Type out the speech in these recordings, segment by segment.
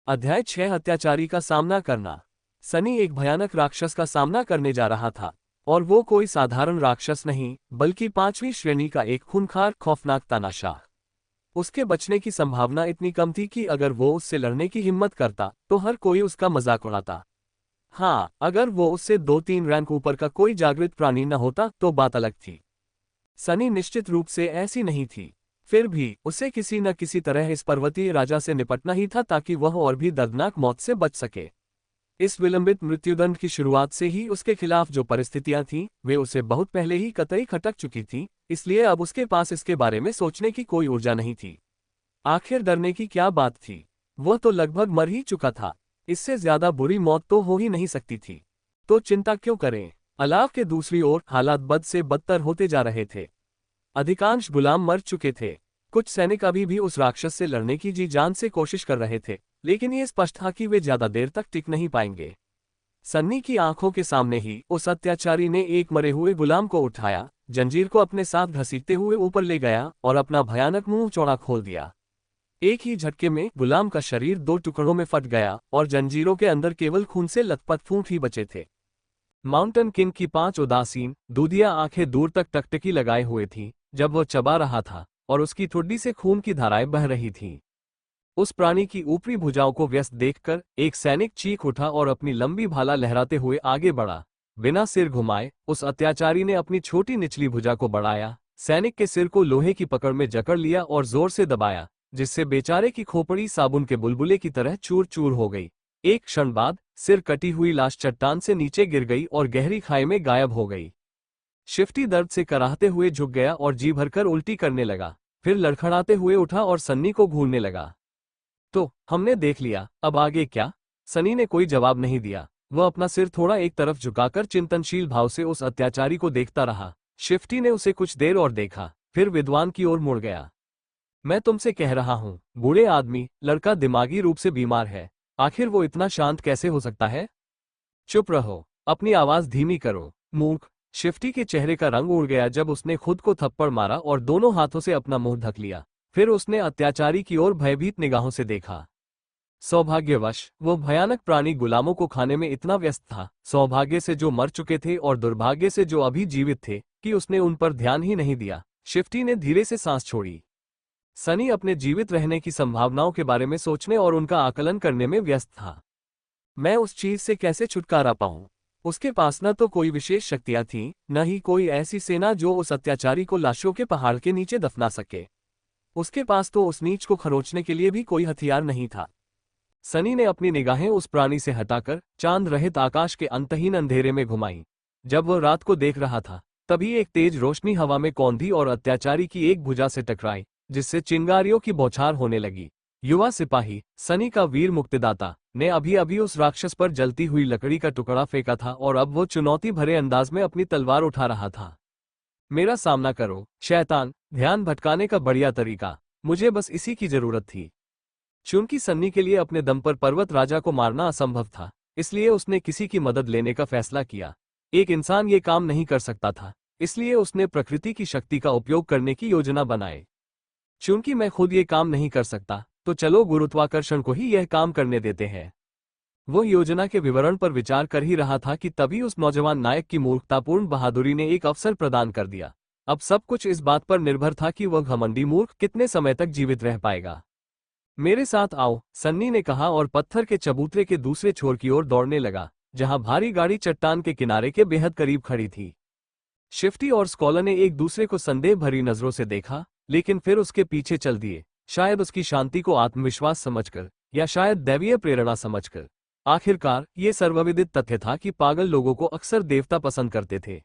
अध्याय 6 अत्याचारी का सामना करना। सनी एक भयानक राक्षस का सामना करने जा रहा था, और वो कोई साधारण राक्षस नहीं बल्कि 5वीं श्रेणी का एक खूंखार खौफनाक तानाशाह। उसके बचने की संभावना इतनी कम थी कि अगर वो उससे लड़ने की हिम्मत करता तो हर कोई उसका मजाक उड़ाता। हाँ, अगर वो उससे 2-3 रैंक ऊपर का कोई जागृत प्राणी न होता तो बात अलग थी। सनी निश्चित रूप से ऐसी नहीं थी। फिर भी उसे किसी न किसी तरह इस पर्वतीय राजा से निपटना ही था ताकि वह और भी दर्दनाक मौत से बच सके। इस विलंबित मृत्युदंड की शुरुआत से ही उसके खिलाफ जो परिस्थितियां थीं, वे उसे बहुत पहले ही कतई खटक चुकी थीं, इसलिए अब उसके पास इसके बारे में सोचने की कोई ऊर्जा नहीं थी। आखिर डरने की क्या बात थी? वह तो लगभग मर ही चुका था। इससे ज्यादा बुरी मौत तो हो ही नहीं सकती थी। तो चिंता क्यों करें? अलाव के दूसरी ओर हालात बद से बदतर होते जा रहे थे। अधिकांश गुलाम मर चुके थे। कुछ सैनिक अभी भी उस राक्षस से लड़ने की जी जान से कोशिश कर रहे थे, लेकिन ये स्पष्ट था कि वे ज्यादा देर तक टिक नहीं पाएंगे। सन्नी की आंखों के सामने ही उस अत्याचारी ने एक मरे हुए गुलाम को उठाया, जंजीर को अपने साथ घसीटते हुए ऊपर ले गया और अपना भयानक मुंह चौड़ा खोल दिया। एक ही झटके में गुलाम का शरीर 2 टुकड़ों में फट गया और जंजीरों के अंदर केवल खून से लथपथ फूंक ही बचे थे। माउंटेन किंग की 5 उदासीन दूधिया आंखें दूर तक टकटकी लगाए हुए थीं जब वह चबा रहा था, और उसकी ठुड्डी से खून की धाराएं बह रही थीं। उस प्राणी की ऊपरी भुजाओं को व्यस्त देखकर एक सैनिक चीख उठा और अपनी लंबी भाला लहराते हुए आगे बढ़ा। बिना सिर घुमाए उस अत्याचारी ने अपनी छोटी निचली भुजा को बढ़ाया, सैनिक के सिर को लोहे की पकड़ में जकड़ लिया और जोर से दबाया, जिससे बेचारे की खोपड़ी साबुन के बुलबुले की तरह चूर चूर हो गई। एक क्षण बाद सिर कटी हुई लाश चट्टान से नीचे गिर गई और गहरी खाई में गायब हो गई। शिफ्टी दर्द से कराहते हुए झुक गया और जी भरकर उल्टी करने लगा, फिर लड़खड़ाते हुए उठा और सन्नी को घूरने लगा। तो हमने देख लिया, अब आगे क्या? सनी ने कोई जवाब नहीं दिया। वह अपना सिर थोड़ा एक तरफ झुकाकर चिंतनशील भाव से उस अत्याचारी को देखता रहा। शिफ्टी ने उसे कुछ देर और देखा, फिर विद्वान की ओर मुड़ गया। मैं तुमसे कह रहा हूं, बूढ़े आदमी, लड़का दिमागी रूप से बीमार है। आखिर वो इतना शांत कैसे हो सकता है? चुप रहो, अपनी आवाज धीमी करो, मूर्ख। शिफ्टी के चेहरे का रंग उड़ गया जब उसने खुद को थप्पड़ मारा और दोनों हाथों से अपना मुंह ढक लिया। फिर उसने अत्याचारी की ओर भयभीत निगाहों से देखा। सौभाग्यवश वो भयानक प्राणी गुलामों को खाने में इतना व्यस्त था, सौभाग्य से जो मर चुके थे और दुर्भाग्य से जो अभी जीवित थे, कि उसने उन पर ध्यान ही नहीं दिया। शिफ्टी ने धीरे से सांस छोड़ी। सनी अपने जीवित रहने की संभावनाओं के बारे में सोचने और उनका आकलन करने में व्यस्त था। मैं उस चीज से कैसे छुटकारा पाऊं? उसके पास न तो कोई विशेष शक्तियां थीं, न ही कोई ऐसी सेना जो उस अत्याचारी को लाशों के पहाड़ के नीचे दफना सके। उसके पास तो उस नीच को खरोचने के लिए भी कोई हथियार नहीं था। सनी ने अपनी निगाहें उस प्राणी से हटाकर चांद रहित आकाश के अंतहीन अंधेरे में घुमाई। जब वह रात को देख रहा था, तभी एक तेज रोशनी हवा में कौंधी और अत्याचारी की एक भुजा से टकराई, जिससे चिंगारियों की बौछार होने लगी। युवा सिपाही, सनी का वीर मुक्तिदाता, ने अभी अभी उस राक्षस पर जलती हुई लकड़ी का टुकड़ा फेंका था और अब वो चुनौती भरे अंदाज में अपनी तलवार उठा रहा था। मेरा सामना करो, शैतान। ध्यान भटकाने का बढ़िया तरीका। मुझे बस इसी की जरूरत थी। चूंकि सन्नी के लिए अपने दम पर पर्वत राजा को मारना असंभव था, इसलिए उसने किसी की मदद लेने का फैसला किया। एक इंसान ये काम नहीं कर सकता था, इसलिए उसने प्रकृति की शक्ति का उपयोग करने की योजना बनाई। चूंकि मैं खुद ये काम नहीं कर सकता, तो चलो गुरुत्वाकर्षण को ही यह काम करने देते हैं। वो योजना के विवरण पर विचार कर ही रहा था कि तभी उस नौजवान नायक की मूर्खतापूर्ण बहादुरी ने एक अवसर प्रदान कर दिया। अब सब कुछ इस बात पर निर्भर था कि वह घमंडी मूर्ख कितने समय तक जीवित रह पाएगा। मेरे साथ आओ, सन्नी ने कहा और पत्थर के चबूतरे के दूसरे छोर की ओर दौड़ने लगा, जहां भारी गाड़ी चट्टान के किनारे के बेहद करीब खड़ी थी। शिफ्टी और स्कॉलर ने एक दूसरे को संदेह भरी नजरों से देखा, लेकिन फिर उसके पीछे चल दिए, शायद उसकी शांति को आत्मविश्वास समझकर, या शायद दैवीय प्रेरणा समझकर। आखिरकार ये सर्वविदित तथ्य था कि पागल लोगों को अक्सर देवता पसंद करते थे।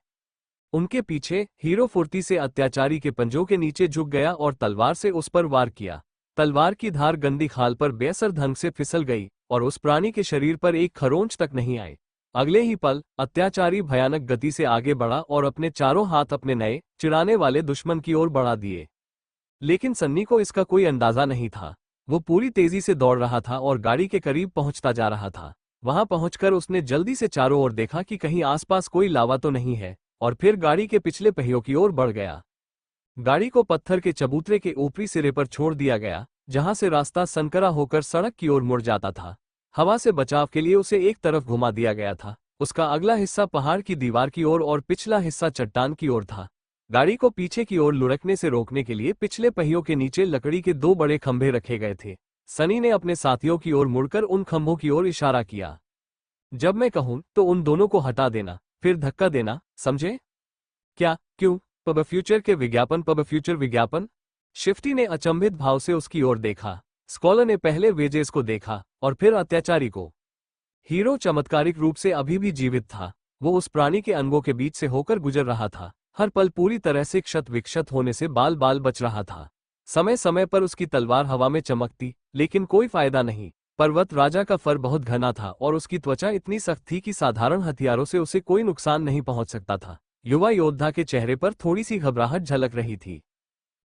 उनके पीछे हीरो फुर्ती से अत्याचारी के पंजों के नीचे झुक गया और तलवार से उस पर वार किया। तलवार की धार गंदी खाल पर बेअसर ढंग से फिसल गई और उस प्राणी के शरीर पर एक खरोंच तक नहीं आई। अगले ही पल अत्याचारी भयानक गति से आगे बढ़ा और अपने चारों हाथ अपने नए चिढ़ाने वाले दुश्मन की ओर बढ़ा दिए। लेकिन सन्नी को इसका कोई अंदाजा नहीं था। वो पूरी तेजी से दौड़ रहा था और गाड़ी के करीब पहुंचता जा रहा था। वहां पहुंचकर उसने जल्दी से चारों ओर देखा कि कहीं आसपास कोई लावा तो नहीं है, और फिर गाड़ी के पिछले पहियों की ओर बढ़ गया। गाड़ी को पत्थर के चबूतरे के ऊपरी सिरे पर छोड़ दिया गया, जहां से रास्ता संकरा होकर सड़क की ओर मुड़ जाता था। हवा से बचाव के लिए उसे एक तरफ घुमा दिया गया था। उसका अगला हिस्सा पहाड़ की दीवार की ओर और पिछला हिस्सा चट्टान की ओर था। गाड़ी को पीछे की ओर लुढ़कने से रोकने के लिए पिछले पहियों के नीचे लकड़ी के 2 बड़े खंभे रखे गए थे। सनी ने अपने साथियों की ओर मुड़कर उन खंभों की ओर इशारा किया। जब मैं कहूं तो उन दोनों को हटा देना, फिर धक्का देना, समझे? क्या? क्यों? पब फ्यूचर के विज्ञापन? पब फ्यूचर विज्ञापन? शिफ्टी ने अचंभित भाव से उसकी ओर देखा। स्कॉलर ने पहले वेजेस को देखा और फिर अत्याचारी को। हीरो चमत्कारिक रूप से अभी भी जीवित था। वो उस प्राणी के अंगों के बीच से होकर गुजर रहा था। हर पल पूरी तरह से क्षत विक्षत होने से बाल बाल बच रहा था। समय समय पर उसकी तलवार हवा में चमकती, लेकिन कोई फायदा नहीं। पर्वत राजा का फर बहुत घना था और उसकी त्वचा इतनी सख्त थी कि साधारण हथियारों से उसे कोई नुकसान नहीं पहुंच सकता था। युवा योद्धा के चेहरे पर थोड़ी सी घबराहट झलक रही थी।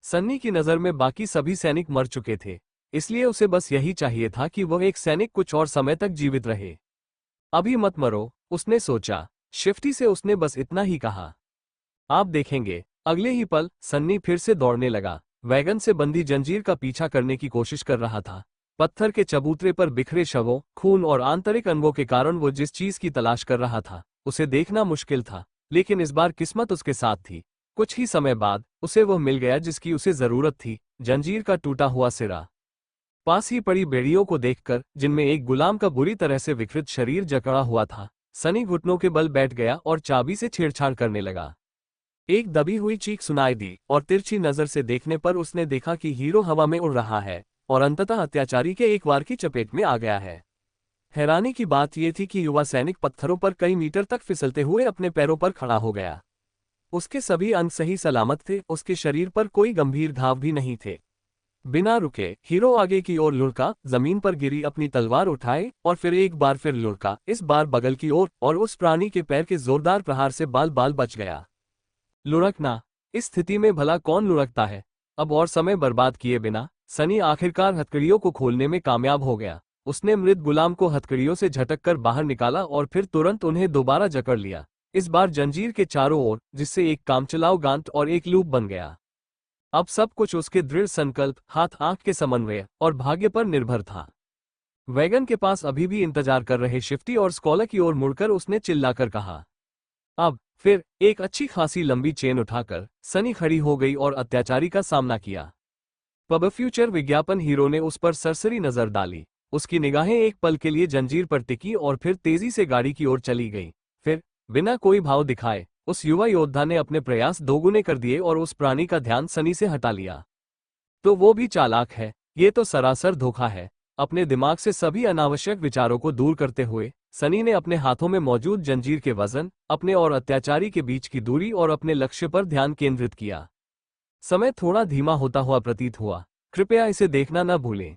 सन्नी की नज़र में बाकी सभी सैनिक मर चुके थे, इसलिए उसे बस यही चाहिए था कि वह एक सैनिक कुछ और समय तक जीवित रहे। अभी मत मरो, उसने सोचा। शिफ्टी से उसने बस इतना ही कहा। आप देखेंगे। अगले ही पल सन्नी फिर से दौड़ने लगा। वैगन से बंधी जंजीर का पीछा करने की कोशिश कर रहा था। पत्थर के चबूतरे पर बिखरे शवों, खून और आंतरिक अंगों के कारण वो जिस चीज की तलाश कर रहा था उसे देखना मुश्किल था, लेकिन इस बार किस्मत उसके साथ थी। कुछ ही समय बाद उसे वह मिल गया जिसकी उसे जरूरत थी, जंजीर का टूटा हुआ सिरा। पास ही पड़ी बेड़ियों को देखकर, जिनमें एक गुलाम का बुरी तरह से विकृत शरीर जकड़ा हुआ था, सनी घुटनों के बल बैठ गया और चाबी से छेड़छाड़ करने लगा। एक दबी हुई चीख सुनाई दी और तिरछी नजर से देखने पर उसने देखा कि हीरो हवा में उड़ रहा है और अंततः अत्याचारी के एक वार की चपेट में आ गया है। हैरानी की बात यह थी कि युवा सैनिक पत्थरों पर कई मीटर तक फिसलते हुए अपने पैरों पर खड़ा हो गया। उसके सभी अंग सही सलामत थे, उसके शरीर पर कोई गंभीर घाव भी नहीं थे। बिना रुके हीरो आगे की ओर लुढ़का, जमीन पर गिरी अपनी तलवार उठाए और फिर एक बार फिर लुढ़का, इस बार बगल की ओर, और उस प्राणी के पैर के जोरदार प्रहार से बाल बाल बच गया। लुढ़कना, इस स्थिति में भला कौन लुढ़कता है? अब और समय बर्बाद किए बिना सनी आखिरकार हथकड़ियों को खोलने में कामयाब हो गया। उसने मृत गुलाम को हथकड़ियों से झटककर बाहर निकाला और फिर तुरंत उन्हें दोबारा जकड़ लिया, इस बार जंजीर के चारों ओर, जिससे एक कामचलाऊ गांठ और एक लूप बन गया। अब सब कुछ उसके दृढ़ संकल्प, हाथ आंख के समन्वय और भाग्य पर निर्भर था। वैगन के पास अभी भी इंतजार कर रहे शिफ्टी और स्कॉलर की ओर मुड़कर उसने चिल्लाकर कहा। अब फिर एक अच्छी खासी लंबी चेन उठाकर सनी खड़ी हो गई और अत्याचारी का सामना किया। पब फ्यूचर विज्ञापन हीरो ने उस पर सरसरी नजर डाली। उसकी निगाहें एक पल के लिए जंजीर पर टिकी और फिर तेजी से गाड़ी की ओर चली गई। फिर बिना कोई भाव दिखाए उस युवा योद्धा ने अपने प्रयास दोगुने कर दिए और उस प्राणी का ध्यान सनी से हटा लिया। तो वो भी चालाक है, ये तो सरासर धोखा है। अपने दिमाग से सभी अनावश्यक विचारों को दूर करते हुए सनी ने अपने हाथों में मौजूद जंजीर के वजन, अपने और अत्याचारी के बीच की दूरी और अपने लक्ष्य पर ध्यान केंद्रित किया। समय थोड़ा धीमा होता हुआ प्रतीत हुआ। कृपया इसे देखना न भूलें।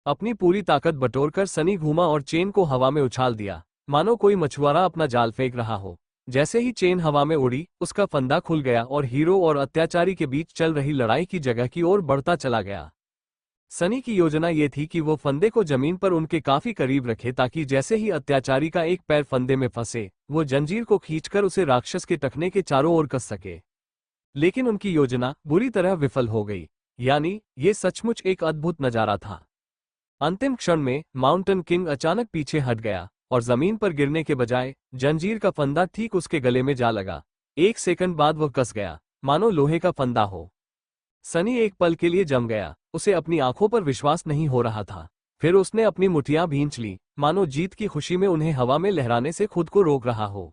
अपनी पूरी ताकत बटोरकर सनी घूमा और चेन को हवा में उछाल दिया, मानो कोई मछुआरा अपना जाल फेंक रहा हो। जैसे ही चेन हवा में उड़ी, उसका फंदा खुल गया और हीरो और अत्याचारी के बीच चल रही लड़ाई की जगह की ओर बढ़ता चला गया। सनी की योजना ये थी कि वो फंदे को जमीन पर उनके काफी करीब रखे ताकि जैसे ही अत्याचारी का एक पैर फंदे में फंसे, वो जंजीर को खींचकर उसे राक्षस के टखने के चारों ओर कस सके। लेकिन उनकी योजना बुरी तरह विफल हो गई। यानी ये सचमुच एक अद्भुत नजारा था। अंतिम क्षण में माउंटेन किंग अचानक पीछे हट गया और जमीन पर गिरने के बजाय जंजीर का फंदा ठीक उसके गले में जा लगा। एक सेकंड बाद वह कस गया, मानो लोहे का फंदा हो। सनी एक पल के लिए जम गया, उसे अपनी आंखों पर विश्वास नहीं हो रहा था। फिर उसने अपनी मुठियां भींच ली, मानो जीत की खुशी में उन्हें हवा में लहराने से खुद को रोक रहा हो।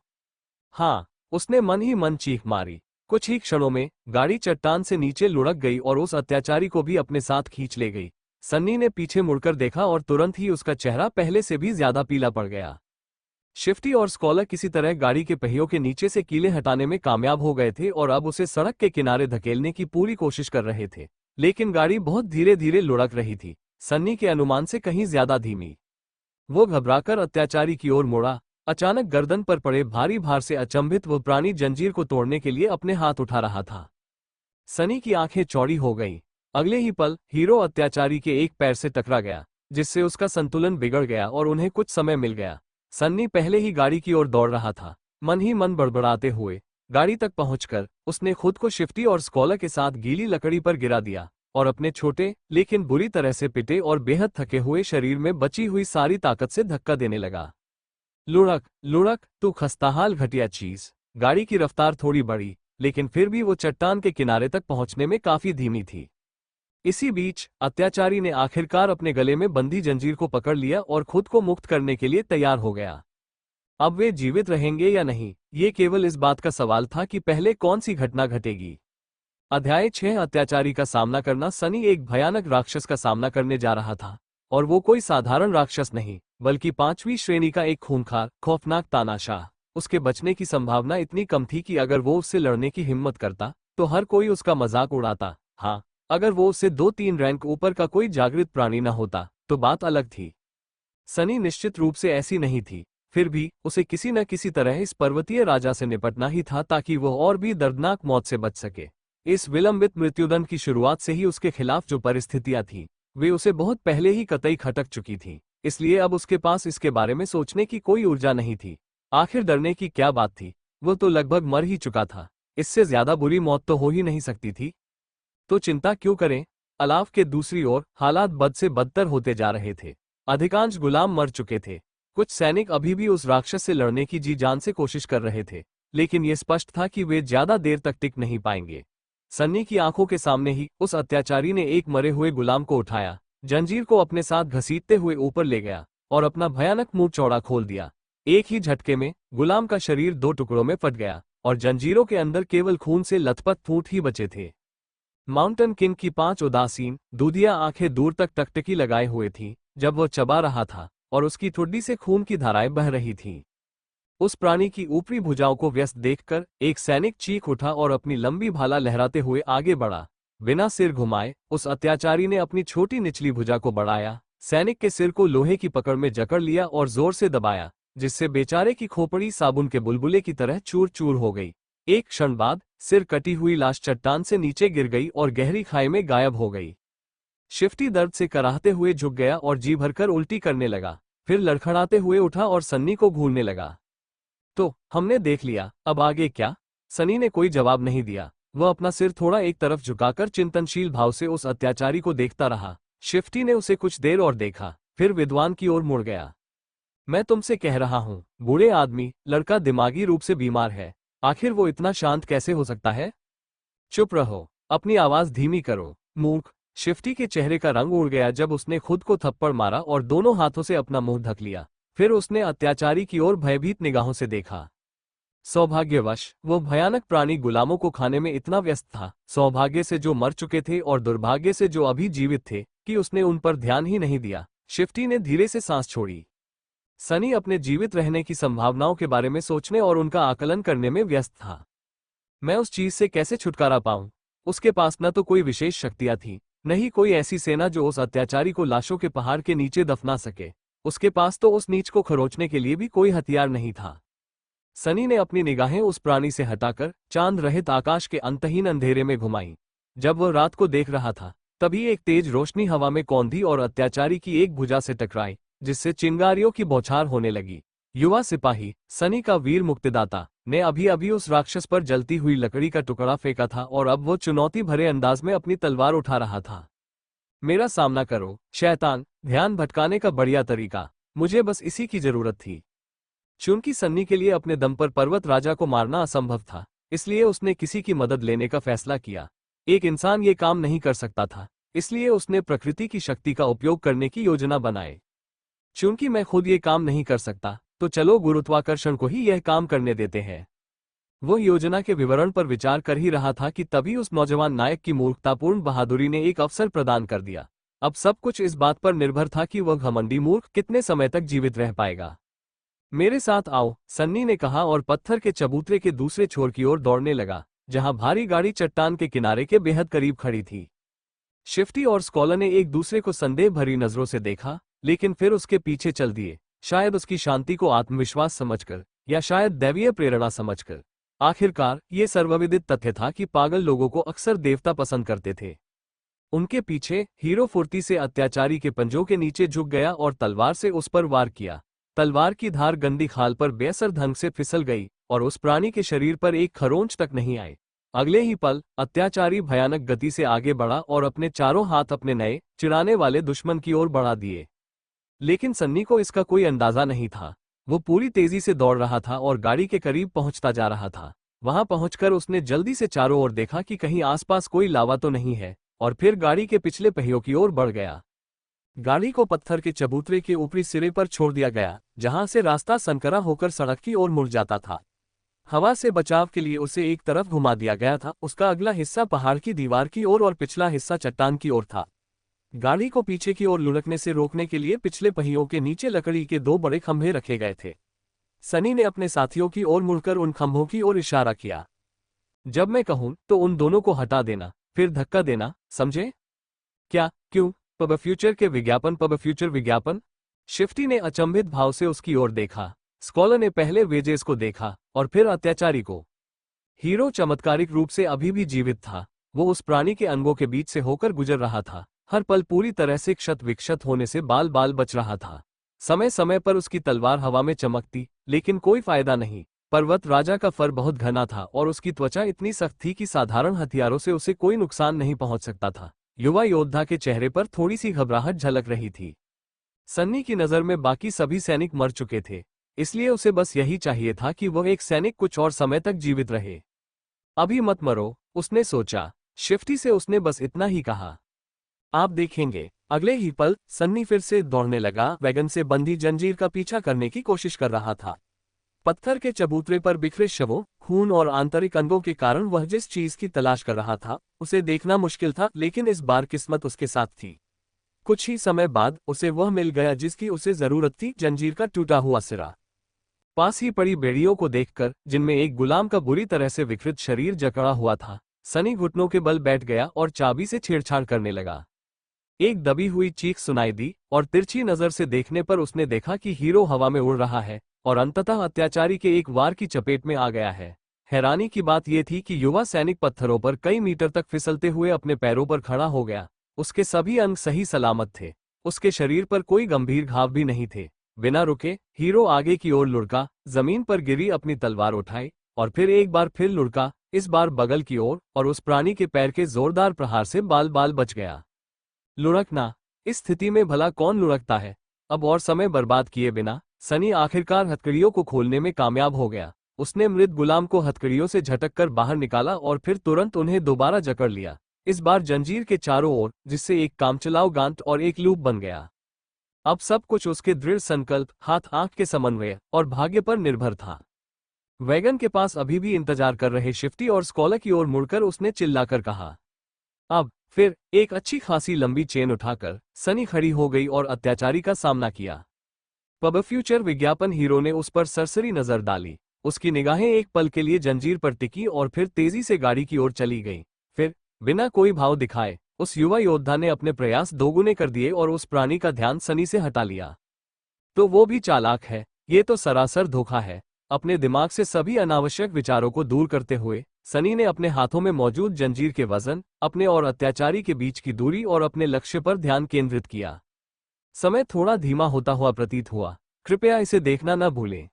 हाँ, उसने मन ही मन चीख मारी। कुछ ही क्षणों में गाड़ी चट्टान से नीचे लुढ़क गई और उस अत्याचारी को भी अपने साथ खींच ले गई। सन्नी ने पीछे मुड़कर देखा और तुरंत ही उसका चेहरा पहले से भी ज्यादा पीला पड़ गया। शिफ्टी और स्कॉलर किसी तरह गाड़ी के पहियों के नीचे से कीले हटाने में कामयाब हो गए थे और अब उसे सड़क के किनारे धकेलने की पूरी कोशिश कर रहे थे, लेकिन गाड़ी बहुत धीरे धीरे लुढ़क रही थी, सन्नी के अनुमान से कहीं ज्यादा धीमी। वो घबराकर अत्याचारी की ओर मुड़ा। अचानक गर्दन पर पड़े भारी भार से अचंभित वो प्राणी जंजीर को तोड़ने के लिए अपने हाथ उठा रहा था। सनी की आंखें चौड़ी हो गईं। अगले ही पल हीरो अत्याचारी के एक पैर से टकरा गया, जिससे उसका संतुलन बिगड़ गया और उन्हें कुछ समय मिल गया। सन्नी पहले ही गाड़ी की ओर दौड़ रहा था, मन ही मन बड़बड़ाते हुए। गाड़ी तक पहुंचकर उसने खुद को शिफ्टी और स्कॉलर के साथ गीली लकड़ी पर गिरा दिया और अपने छोटे लेकिन बुरी तरह से पिटे और बेहद थके हुए शरीर में बची हुई सारी ताकत से धक्का देने लगा। लुढ़क लुढ़क, तू खस्ताहाल घटिया चीज। गाड़ी की रफ्तार थोड़ी बढ़ी, लेकिन फिर भी वो चट्टान के किनारे तक पहुंचने में काफी धीमी थी। इसी बीच अत्याचारी ने आखिरकार अपने गले में बंधी जंजीर को पकड़ लिया और खुद को मुक्त करने के लिए तैयार हो गया। अब वे जीवित रहेंगे या नहीं, ये केवल इस बात का सवाल था कि पहले कौन सी घटना घटेगी। अध्याय 6। अत्याचारी का सामना करना। सनी एक भयानक राक्षस का सामना करने जा रहा था, और वो कोई साधारण राक्षस नहीं, बल्कि 5वीं श्रेणी का एक खूंखार खौफनाक तानाशाह। उसके बचने की संभावना इतनी कम थी कि अगर वो उससे लड़ने की हिम्मत करता तो हर कोई उसका मजाक उड़ाता। हाँ, अगर वो उससे 2-3 रैंक ऊपर का कोई जागृत प्राणी न होता तो बात अलग थी। सनी निश्चित रूप से ऐसी नहीं थी, फिर भी उसे किसी न किसी तरह इस पर्वतीय राजा से निपटना ही था ताकि वह और भी दर्दनाक मौत से बच सके। इस विलंबित मृत्युदंड की शुरुआत से ही उसके खिलाफ जो परिस्थितियां थीं, वे उसे बहुत पहले ही कतई खटक चुकी थीं, इसलिए अब उसके पास इसके बारे में सोचने की कोई ऊर्जा नहीं थी। आखिर डरने की क्या बात थी, वो तो लगभग मर ही चुका था। इससे ज्यादा बुरी मौत तो हो ही नहीं सकती थी, तो चिंता क्यों करें। अलाव के दूसरी ओर हालात बद से बदतर होते जा रहे थे। अधिकांश गुलाम मर चुके थे। कुछ सैनिक अभी भी उस राक्षस से लड़ने की जी जान से कोशिश कर रहे थे, लेकिन यह स्पष्ट था कि वे ज्यादा देर तक टिक नहीं पाएंगे। सन्नी की आंखों के सामने ही उस अत्याचारी ने एक मरे हुए गुलाम को उठाया, जंजीर को अपने साथ घसीटते हुए ऊपर ले गया और अपना भयानक मुंह चौड़ा खोल दिया। एक ही झटके में गुलाम का शरीर 2 टुकड़ों में फट गया और जंजीरों के अंदर केवल खून से लथपथ फूंट ही बचे थे। माउंटेन किंग की 5 उदासीन दूधिया आंखें दूर तक टकटकी लगाए हुए थीं जब वह चबा रहा था, और उसकी ठुड्डी से खून की धाराएं बह रही थीं। उस प्राणी की ऊपरी भुजाओं को व्यस्त देखकर एक सैनिक चीख उठा और अपनी लंबी भाला लहराते हुए आगे बढ़ा। बिना सिर घुमाए उस अत्याचारी ने अपनी छोटी निचली भुजा को बढ़ाया, सैनिक के सिर को लोहे की पकड़ में जकड़ लिया और जोर से दबाया, जिससे बेचारे की खोपड़ी साबुन के बुलबुले की तरह चूर चूर हो गई। एक क्षण बाद सिर कटी हुई लाश चट्टान से नीचे गिर गई और गहरी खाई में गायब हो गई। शिफ्टी दर्द से कराहते हुए झुक गया और जी भरकर उल्टी करने लगा, फिर लड़खड़ाते हुए उठा और सन्नी को घूरने लगा। तो हमने देख लिया, अब आगे क्या? सनी ने कोई जवाब नहीं दिया। वह अपना सिर थोड़ा एक तरफ झुकाकर चिंतनशील भाव से उस अत्याचारी को देखता रहा। शिफ्टी ने उसे कुछ देर और देखा, फिर विद्वान की ओर मुड़ गया। मैं तुमसे कह रहा हूं, बूढ़े आदमी, लड़का दिमागी रूप से बीमार है। आखिर वो इतना शांत कैसे हो सकता है? चुप रहो, अपनी आवाज धीमी करो, मूर्ख। शिफ्टी के चेहरे का रंग उड़ गया जब उसने खुद को थप्पड़ मारा और दोनों हाथों से अपना मुंह ढक लिया। फिर उसने अत्याचारी की ओर भयभीत निगाहों से देखा। सौभाग्यवश वो भयानक प्राणी गुलामों को खाने में इतना व्यस्त था, सौभाग्य से जो मर चुके थे और दुर्भाग्य से जो अभी जीवित थे, कि उसने उन पर ध्यान ही नहीं दिया। शिफ्टी ने धीरे से सांस छोड़ी। सनी अपने जीवित रहने की संभावनाओं के बारे में सोचने और उनका आकलन करने में व्यस्त था। मैं उस चीज से कैसे छुटकारा पाऊं? उसके पास न तो कोई विशेष शक्तियां थी, न ही कोई ऐसी सेना जो उस अत्याचारी को लाशों के पहाड़ के नीचे दफना सके। उसके पास तो उस नीच को खरोचने के लिए भी कोई हथियार नहीं था। सनी ने अपनी निगाहें उस प्राणी से हटाकर चांद रहित आकाश के अंतहीन अंधेरे में घुमाई। जब वह रात को देख रहा था, तभी एक तेज रोशनी हवा में कौंधी और अत्याचारी की एक भुजा से टकराई, जिससे चिंगारियों की बौछार होने लगी। युवा सिपाही, सनी का वीर मुक्तिदाता, ने अभी अभी उस राक्षस पर जलती हुई लकड़ी का टुकड़ा फेंका था और अब वो चुनौती भरे अंदाज में अपनी तलवार उठा रहा था। मेरा सामना करो, शैतान। ध्यान भटकाने का बढ़िया तरीका। मुझे बस इसी की जरूरत थी। चूंकि सन्नी के लिए अपने दम पर पर्वत राजा को मारना असंभव था, इसलिए उसने किसी की मदद लेने का फैसला किया। एक इंसान ये काम नहीं कर सकता था, इसलिए उसने प्रकृति की शक्ति का उपयोग करने की योजना बनाई। चूंकि मैं खुद ये काम नहीं कर सकता, तो चलो गुरुत्वाकर्षण को ही यह काम करने देते हैं। वो योजना के विवरण पर विचार कर ही रहा था कि तभी उस नौजवान नायक की मूर्खतापूर्ण बहादुरी ने एक अवसर प्रदान कर दिया। अब सब कुछ इस बात पर निर्भर था कि वह घमंडी मूर्ख कितने समय तक जीवित रह पाएगा। मेरे साथ आओ, सन्नी ने कहा और पत्थर के चबूतरे के दूसरे छोर की ओर दौड़ने लगा, जहां भारी गाड़ी चट्टान के किनारे के बेहद करीब खड़ी थी। शिफ्टी और स्कॉलर ने एक दूसरे को संदेह भरी नजरों से देखा, लेकिन फिर उसके पीछे चल दिए, शायद उसकी शांति को आत्मविश्वास समझकर, या शायद दैवीय प्रेरणा समझकर। आखिरकार ये सर्वविदित तथ्य था कि पागल लोगों को अक्सर देवता पसंद करते थे। उनके पीछे हीरो फुर्ती से अत्याचारी के पंजों के नीचे झुक गया और तलवार से उस पर वार किया। तलवार की धार गंदी खाल पर बेअसर ढंग से फिसल गई और उस प्राणी के शरीर पर एक खरोंच तक नहीं आई। अगले ही पल अत्याचारी भयानक गति से आगे बढ़ा और अपने चारों हाथ अपने नए चिढ़ाने वाले दुश्मन की ओर बढ़ा दिए। लेकिन सन्नी को इसका कोई अंदाजा नहीं था। वो पूरी तेजी से दौड़ रहा था और गाड़ी के करीब पहुंचता जा रहा था। वहां पहुंचकर उसने जल्दी से चारों ओर देखा कि कहीं आसपास कोई लावा तो नहीं है, और फिर गाड़ी के पिछले पहियों की ओर बढ़ गया। गाड़ी को पत्थर के चबूतरे के ऊपरी सिरे पर छोड़ दिया गया, जहां से रास्ता संकरा होकर सड़क की ओर मुड़ जाता था। हवा से बचाव के लिए उसे एक तरफ घुमा दिया गया था। उसका अगला हिस्सा पहाड़ की दीवार की ओर और पिछला हिस्सा चट्टान की ओर था। गाड़ी को पीछे की ओर लुढ़कने से रोकने के लिए पिछले पहियों के नीचे लकड़ी के 2 बड़े खंभे रखे गए थे। सनी ने अपने साथियों की ओर मुड़कर उन खंभों की ओर इशारा किया। जब मैं कहूं तो उन दोनों को हटा देना, फिर धक्का देना, समझे? क्या? क्यों? पब फ्यूचर के विज्ञापन? पब फ्यूचर विज्ञापन? शिफ्टी ने अचंभित भाव से उसकी ओर देखा। स्कॉलर ने पहले वेजेस को देखा और फिर अत्याचारी को। हीरो चमत्कारिक रूप से अभी भी जीवित था। वो उस प्राणी के अंगों के बीच से होकर गुजर रहा था, हर पल पूरी तरह से क्षत विक्षत होने से बाल बाल बच रहा था। समय समय पर उसकी तलवार हवा में चमकती, लेकिन कोई फायदा नहीं। पर्वत राजा का फर बहुत घना था और उसकी त्वचा इतनी सख्त थी कि साधारण हथियारों से उसे कोई नुकसान नहीं पहुंच सकता था। युवा योद्धा के चेहरे पर थोड़ी सी घबराहट झलक रही थी। सन्नी की नजर में बाकी सभी सैनिक मर चुके थे, इसलिए उसे बस यही चाहिए था कि वह एक सैनिक कुछ और समय तक जीवित रहे। अभी मत मरो, उसने सोचा। शिफ्टी से उसने बस इतना ही कहा। आप देखेंगे। अगले ही पल सन्नी फिर से दौड़ने लगा, वैगन से बंधी जंजीर का पीछा करने की कोशिश कर रहा था। पत्थर के चबूतरे पर बिखरे शवों, खून और आंतरिक अंगों के कारण वह जिस चीज की तलाश कर रहा था उसे देखना मुश्किल था, लेकिन इस बार किस्मत उसके साथ थी। कुछ ही समय बाद उसे वह मिल गया जिसकी उसे जरूरत थी, जंजीर का टूटा हुआ सिरा। पास ही पड़ी बेड़ियों को देखकर, जिनमें एक गुलाम का बुरी तरह से विकृत शरीर जकड़ा हुआ था, सनी घुटनों के बल बैठ गया और चाबी से छेड़छाड़ करने लगा। एक दबी हुई चीख सुनाई दी और तिरछी नजर से देखने पर उसने देखा कि हीरो हवा में उड़ रहा है और अंततः अत्याचारी के एक वार की चपेट में आ गया है। हैरानी की बात यह थी कि युवा सैनिक पत्थरों पर कई मीटर तक फिसलते हुए अपने पैरों पर खड़ा हो गया। उसके सभी अंग सही सलामत थे। उसके शरीर पर कोई गंभीर घाव भी नहीं थे। बिना रुके हीरो आगे की ओर लुढ़का, जमीन पर गिरी अपनी तलवार उठाई और फिर एक बार फिर लुढ़का, इस बार बगल की ओर, और उस प्राणी के पैर के जोरदार प्रहार से बाल बाल बच गया। लुढ़कना, इस स्थिति में भला कौन लुढ़कता है? अब और समय बर्बाद किए बिना सनी आखिरकार हथकड़ियों को खोलने में कामयाब हो गया। उसने मृत गुलाम को हथकड़ियों से झटककर बाहर निकाला और फिर तुरंत उन्हें दोबारा जकड़ लिया, इस बार जंजीर के चारों ओर, जिससे एक कामचलाऊ गांठ और एक लूप बन गया। अब सब कुछ उसके दृढ़ संकल्प, हाथ आंख के समन्वय और भाग्य पर निर्भर था। वैगन के पास अभी भी इंतजार कर रहे शिफ्टी और स्कॉलर की ओर मुड़कर उसने चिल्लाकर कहा। अब फिर एक अच्छी खासी लंबी चेन उठाकर सनी खड़ी हो गई और अत्याचारी का सामना किया। पब फ्यूचर विज्ञापन हीरो ने उस पर सरसरी नजर डाली। उसकी निगाहें एक पल के लिए जंजीर पर टिकी और फिर तेजी से गाड़ी की ओर चली गईं। फिर बिना कोई भाव दिखाए उस युवा योद्धा ने अपने प्रयास दोगुने कर दिए और उस प्राणी का ध्यान सनी से हटा लिया। तो वो भी चालाक है, ये तो सरासर धोखा है। अपने दिमाग से सभी अनावश्यक विचारों को दूर करते हुए सनी ने अपने हाथों में मौजूद जंजीर के वजन, अपने और अत्याचारी के बीच की दूरी और अपने लक्ष्य पर ध्यान केंद्रित किया। समय थोड़ा धीमा होता हुआ प्रतीत हुआ। कृपया इसे देखना न भूलें।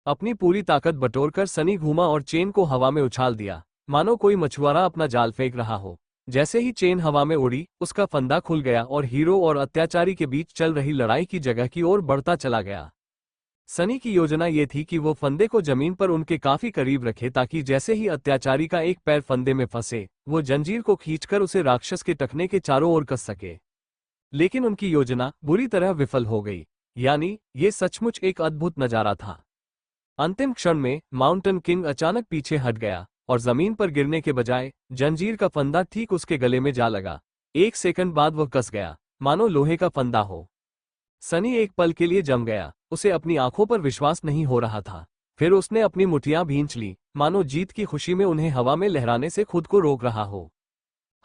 अपनी पूरी ताकत बटोरकर सनी घूमा और चेन को हवा में उछाल दिया, मानो कोई मछुआरा अपना जाल फेंक रहा हो। जैसे ही चेन हवा में उड़ी, उसका फंदा खुल गया और हीरो और अत्याचारी के बीच चल रही लड़ाई की जगह की ओर बढ़ता चला गया। सनी की योजना ये थी कि वो फंदे को जमीन पर उनके काफी करीब रखे, ताकि जैसे ही अत्याचारी का एक पैर फंदे में फंसे, वो जंजीर को खींचकर उसे राक्षस के टखने के चारों ओर कस सके। लेकिन उनकी योजना बुरी तरह विफल हो गई। यानी ये सचमुच एक अद्भुत नजारा था। अंतिम क्षण में माउंटेन किंग अचानक पीछे हट गया और जमीन पर गिरने के बजाय जंजीर का फंदा ठीक उसके गले में जा लगा। एक सेकंड बाद वह कस गया, मानो लोहे का फंदा हो। सनी एक पल के लिए जम गया। उसे अपनी आंखों पर विश्वास नहीं हो रहा था। फिर उसने अपनी मुठियां भींच ली, मानो जीत की खुशी में उन्हें हवा में लहराने से खुद को रोक रहा हो।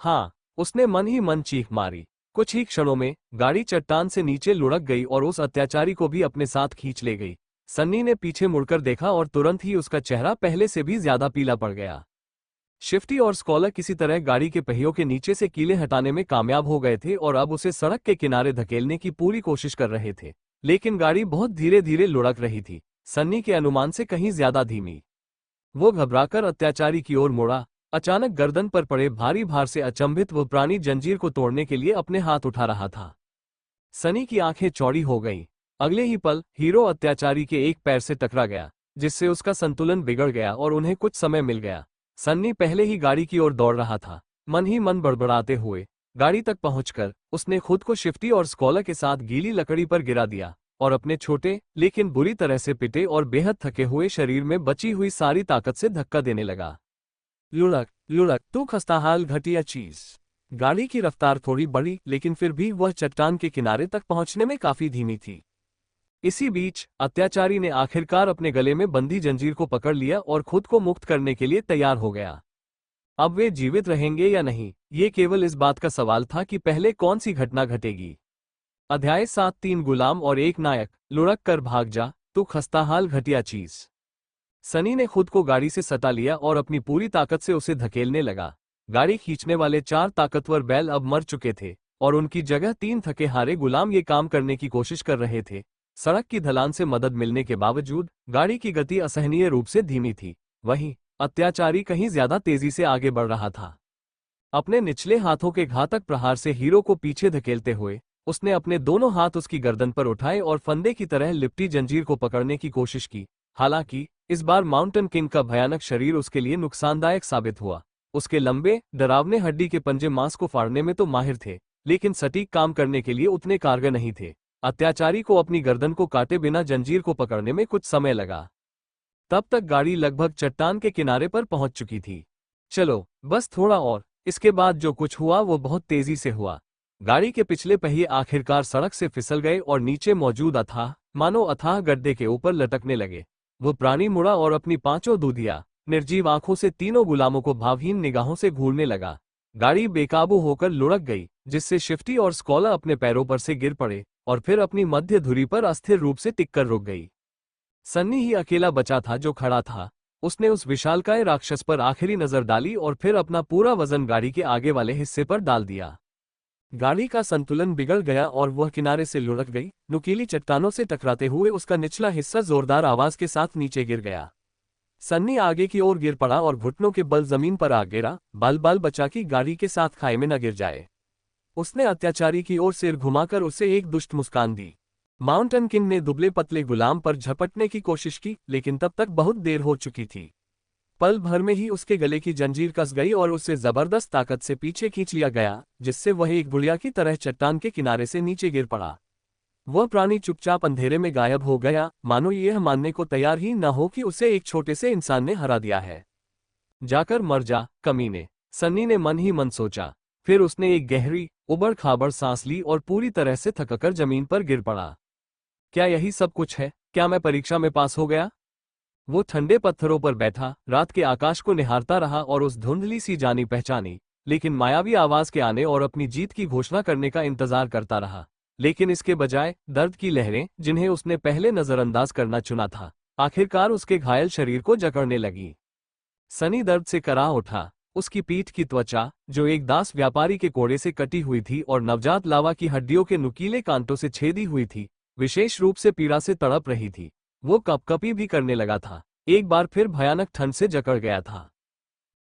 हाँ, उसने मन ही मन चीख मारी। कुछ ही क्षणों में गाड़ी चट्टान से नीचे लुढ़क गई और उस अत्याचारी को भी अपने साथ खींच ले गई। सन्नी ने पीछे मुड़कर देखा और तुरंत ही उसका चेहरा पहले से भी ज्यादा पीला पड़ गया। शिफ्टी और स्कॉलर किसी तरह गाड़ी के पहियों के नीचे से कीलें हटाने में कामयाब हो गए थे और अब उसे सड़क के किनारे धकेलने की पूरी कोशिश कर रहे थे। लेकिन गाड़ी बहुत धीरे धीरे लुढ़क रही थी, सन्नी के अनुमान से कहीं ज्यादा धीमी। वो घबराकर अत्याचारी की ओर मुड़ा, अचानक गर्दन पर पड़े भारी भार से अचंभित वो प्राणी जंजीर को तोड़ने के लिए अपने हाथ उठा रहा था। सनी की आंखें चौड़ी हो गईं। अगले ही पल हीरो अत्याचारी के एक पैर से टकरा गया, जिससे उसका संतुलन बिगड़ गया और उन्हें कुछ समय मिल गया। सन्नी पहले ही गाड़ी की ओर दौड़ रहा था। मन ही मन बड़बड़ाते हुए गाड़ी तक पहुंचकर उसने खुद को शिफ्टी और स्कॉलर के साथ गीली लकड़ी पर गिरा दिया और अपने छोटे लेकिन बुरी तरह से पिटे और बेहद थके हुए शरीर में बची हुई सारी ताकत से धक्का देने लगा। लुढ़क लुढ़क, तू खस्ताहाल घटिया चीज। गाड़ी की रफ्तार थोड़ी बढ़ी, लेकिन फिर भी वह चट्टान के किनारे तक पहुंचने में काफी धीमी थी। इसी बीच अत्याचारी ने आखिरकार अपने गले में बंधी जंजीर को पकड़ लिया और खुद को मुक्त करने के लिए तैयार हो गया। अब वे जीवित रहेंगे या नहीं, ये केवल इस बात का सवाल था कि पहले कौन सी घटना घटेगी। अध्याय 7 3 गुलाम और एक नायक। लुढ़क कर भाग जा, तू खस्ताहाल घटिया चीज। सनी ने खुद को गाड़ी से सटा लिया और अपनी पूरी ताकत से उसे धकेलने लगा। गाड़ी खींचने वाले 4 ताकतवर बैल अब मर चुके थे और उनकी जगह 3 थके हारे गुलाम ये काम करने की कोशिश कर रहे थे। सड़क की ढलान से मदद मिलने के बावजूद गाड़ी की गति असहनीय रूप से धीमी थी। वहीं अत्याचारी कहीं ज्यादा तेजी से आगे बढ़ रहा था। अपने निचले हाथों के घातक प्रहार से हीरो को पीछे धकेलते हुए उसने अपने दोनों हाथ उसकी गर्दन पर उठाए और फंदे की तरह लिपटी जंजीर को पकड़ने की कोशिश की। हालांकि इस बार माउंटेन किंग का भयानक शरीर उसके लिए नुकसानदायक साबित हुआ। उसके लंबे डरावने हड्डी के पंजे मांस को फाड़ने में तो माहिर थे, लेकिन सटीक काम करने के लिए उतने कारगर नहीं थे। अत्याचारी को अपनी गर्दन को काटे बिना जंजीर को पकड़ने में कुछ समय लगा। तब तक गाड़ी लगभग चट्टान के किनारे पर पहुंच चुकी थी। चलो बस थोड़ा और। इसके बाद जो कुछ हुआ वो बहुत तेजी से हुआ। गाड़ी के पिछले पहिए आखिरकार सड़क से फिसल गए और नीचे मौजूद मानो अथाह गड्ढे के ऊपर लटकने लगे। वो प्राणी मुड़ा और अपनी 5 दूधिया निर्जीव आंखों से तीनों गुलामों को भावहीन निगाहों से घूरने लगा। गाड़ी बेकाबू होकर लुढ़क गई, जिससे शिफ्टी और स्कॉलर अपने पैरों पर से गिर पड़े और फिर अपनी मध्य धुरी पर अस्थिर रूप से टिककर रुक गई। सन्नी ही अकेला बचा था जो खड़ा था। उसने उस विशालकाय राक्षस पर आखिरी नजर डाली और फिर अपना पूरा वजन गाड़ी के आगे वाले हिस्से पर डाल दिया। गाड़ी का संतुलन बिगड़ गया और वह किनारे से लुढ़क गई। नुकीली चट्टानों से टकराते हुए उसका निचला हिस्सा जोरदार आवाज के साथ नीचे गिर गया। सन्नी आगे की ओर गिर पड़ा और घुटनों के बल जमीन पर आ गिरा, बाल बचा कि गाड़ी के साथ खाई में न गिर जाए। उसने अत्याचारी की ओर सिर घुमाकर उसे एक दुष्ट मुस्कान दी। माउंटेन किंग ने दुबले पतले गुलाम पर झपटने की कोशिश की, लेकिन तब तक बहुत देर हो चुकी थी। पल भर में ही उसके गले की जंजीर कस गई और उसे जबरदस्त ताकत से पीछे खींच लिया गया, जिससे वह एक गुड़िया की तरह चट्टान के किनारे से नीचे गिर पड़ा। वह प्राणी चुपचाप अंधेरे में गायब हो गया, मानो यह मानने को तैयार ही न हो कि उसे एक छोटे से इंसान ने हरा दिया है। जाकर मर जा, कमीने, सन्नी ने मन ही मन सोचा। फिर उसने एक गहरी उबड़ खाबड़ सांस ली और पूरी तरह से थककर जमीन पर गिर पड़ा। क्या यही सब कुछ है? क्या मैं परीक्षा में पास हो गया? वो ठंडे पत्थरों पर बैठा रात के आकाश को निहारता रहा और उस धुंधली सी जानी पहचानी लेकिन मायावी आवाज के आने और अपनी जीत की घोषणा करने का इंतजार करता रहा। लेकिन इसके बजाय दर्द की लहरें, जिन्हें उसने पहले नजरअंदाज करना चुना था, आखिरकार उसके घायल शरीर को जकड़ने लगी। सनी दर्द से कराह उठा। उसकी पीठ की त्वचा, जो एक दास व्यापारी के कोड़े से कटी हुई थी और नवजात लावा की हड्डियों के नुकीले कांटों से छेदी हुई थी, विशेष रूप से पीड़ा से तड़प रही थी। वो कपकपी भी करने लगा था। एक बार फिर भयानक ठंड से जकड़ गया था।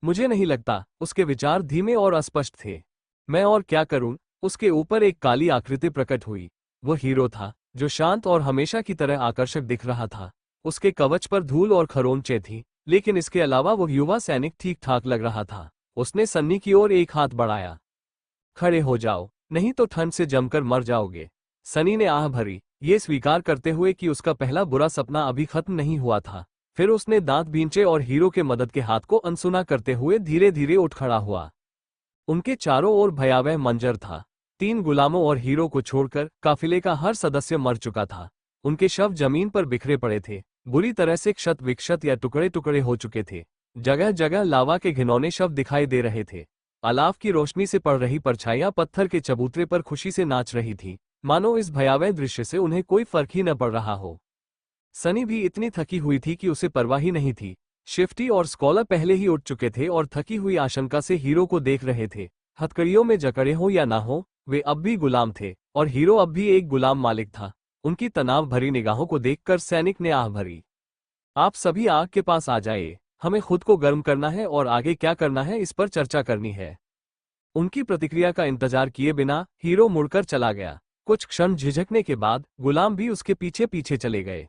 मुझे नहीं लगता। उसके विचार धीमे और अस्पष्ट थे। मैं और क्या करूं? उसके ऊपर एक काली आकृति प्रकट हुई। वो हीरो था, जो शांत और हमेशा की तरह आकर्षक दिख रहा था। उसके कवच पर धूल और खरोंचे थी, लेकिन इसके अलावा वो युवा सैनिक ठीक ठाक लग रहा था। उसने सन्नी की ओर एक हाथ बढ़ाया। खड़े हो जाओ, नहीं तो ठंड से जमकर मर जाओगे। सनी ने आह भरी, ये स्वीकार करते हुए कि उसका पहला बुरा सपना अभी खत्म नहीं हुआ था। फिर उसने दांत भींचे और हीरो के मदद के हाथ को अनसुना करते हुए धीरे धीरे उठ खड़ा हुआ। उनके चारों ओर भयावह मंजर था। 3 गुलामों और हीरो को छोड़कर काफिले का हर सदस्य मर चुका था। उनके शव जमीन पर बिखरे पड़े थे, बुरी तरह से क्षत विक्षत या टुकड़े टुकड़े हो चुके थे। जगह जगह लावा के घिनौने शव दिखाई दे रहे थे। अलाव की रोशनी से पड़ रही परछाइयां पत्थर के चबूतरे पर खुशी से नाच रही थी, मानो इस भयावह दृश्य से उन्हें कोई फर्क ही न पड़ रहा हो। सनी भी इतनी थकी हुई थी कि उसे परवाह ही नहीं थी। शिफ्टी और स्कॉलर पहले ही उठ चुके थे और थकी हुई आशंका से हीरो को देख रहे थे। हथकड़ियों में जकड़े हो या ना हो, वे अब भी गुलाम थे और हीरो अब भी एक गुलाम मालिक था। उनकी तनाव भरी निगाहों को देखकर सैनिक ने आह भरी। आप सभी आग के पास आ जाइए। हमें खुद को गर्म करना है और आगे क्या करना है इस पर चर्चा करनी है। उनकी प्रतिक्रिया का इंतजार किए बिना हीरो मुड़कर चला गया। कुछ क्षण झिझकने के बाद गुलाम भी उसके पीछे पीछे चले गए।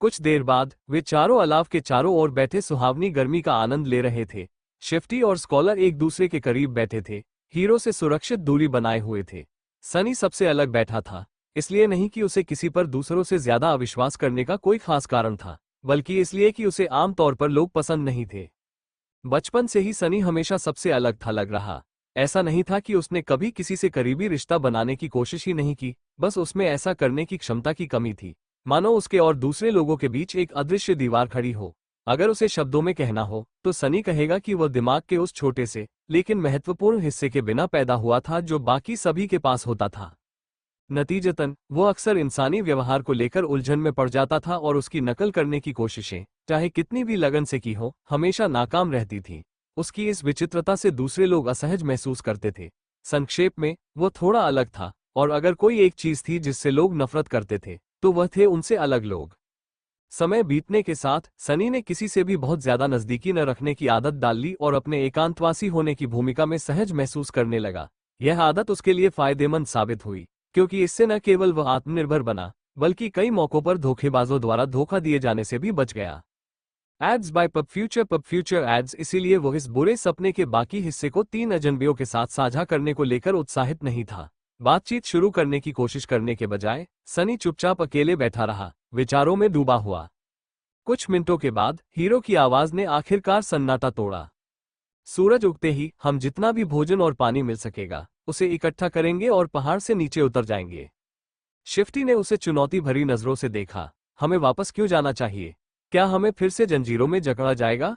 कुछ देर बाद वे चारों अलाव के चारों ओर बैठे सुहावनी गर्मी का आनंद ले रहे थे। शिफ्टी और स्कॉलर एक दूसरे के करीब बैठे थे, हीरो से सुरक्षित दूरी बनाए हुए थे। सनी सबसे अलग बैठा था, इसलिए नहीं कि उसे किसी पर दूसरों से ज्यादा अविश्वास करने का कोई खास कारण था, बल्कि इसलिए कि उसे आम तौर पर लोग पसंद नहीं थे। बचपन से ही सनी हमेशा सबसे अलग था लग रहा। ऐसा नहीं था कि उसने कभी किसी से करीबी रिश्ता बनाने की कोशिश ही नहीं की, बस उसमें ऐसा करने की क्षमता की कमी थी। मानो उसके और दूसरे लोगों के बीच एक अदृश्य दीवार खड़ी हो। अगर उसे शब्दों में कहना हो तो सनी कहेगा कि वह दिमाग के उस छोटे से लेकिन महत्वपूर्ण हिस्से के बिना पैदा हुआ था जो बाकी सभी के पास होता था। नतीजतन वो अक्सर इंसानी व्यवहार को लेकर उलझन में पड़ जाता था और उसकी नकल करने की कोशिशें, चाहे कितनी भी लगन से की हो, हमेशा नाकाम रहती थी। उसकी इस विचित्रता से दूसरे लोग असहज महसूस करते थे। संक्षेप में, वो थोड़ा अलग था, और अगर कोई एक चीज थी जिससे लोग नफरत करते थे तो वह थे उनसे अलग लोग। समय बीतने के साथ सनी ने किसी से भी बहुत ज्यादा नजदीकी न रखने की आदत डाल ली और अपने एकांतवासी होने की भूमिका में सहज महसूस करने लगा। यह आदत उसके लिए फायदेमंद साबित हुई, क्योंकि इससे न केवल वह आत्मनिर्भर बना, बल्कि कई मौकों पर धोखेबाजों द्वारा धोखा दिए जाने से भी बच गया। Ads by pub future ads. इसीलिए वो इस बुरे सपने के बाकी हिस्से को 3 अजनबियों के साथ साझा करने को लेकर उत्साहित नहीं था। बातचीत शुरू करने की कोशिश करने के बजाय सनी चुपचाप अकेले बैठा रहा, विचारों में डूबा हुआ। कुछ मिनटों के बाद हीरो की आवाज ने आखिरकार सन्नाटा तोड़ा। सूरज उगते ही हम जितना भी भोजन और पानी मिल सकेगा उसे इकट्ठा करेंगे और पहाड़ से नीचे उतर जाएंगे। शिफ्टी ने उसे चुनौती भरी नजरों से देखा। हमें वापस क्यों जाना चाहिए? क्या हमें फिर से जंजीरों में जकड़ा जाएगा?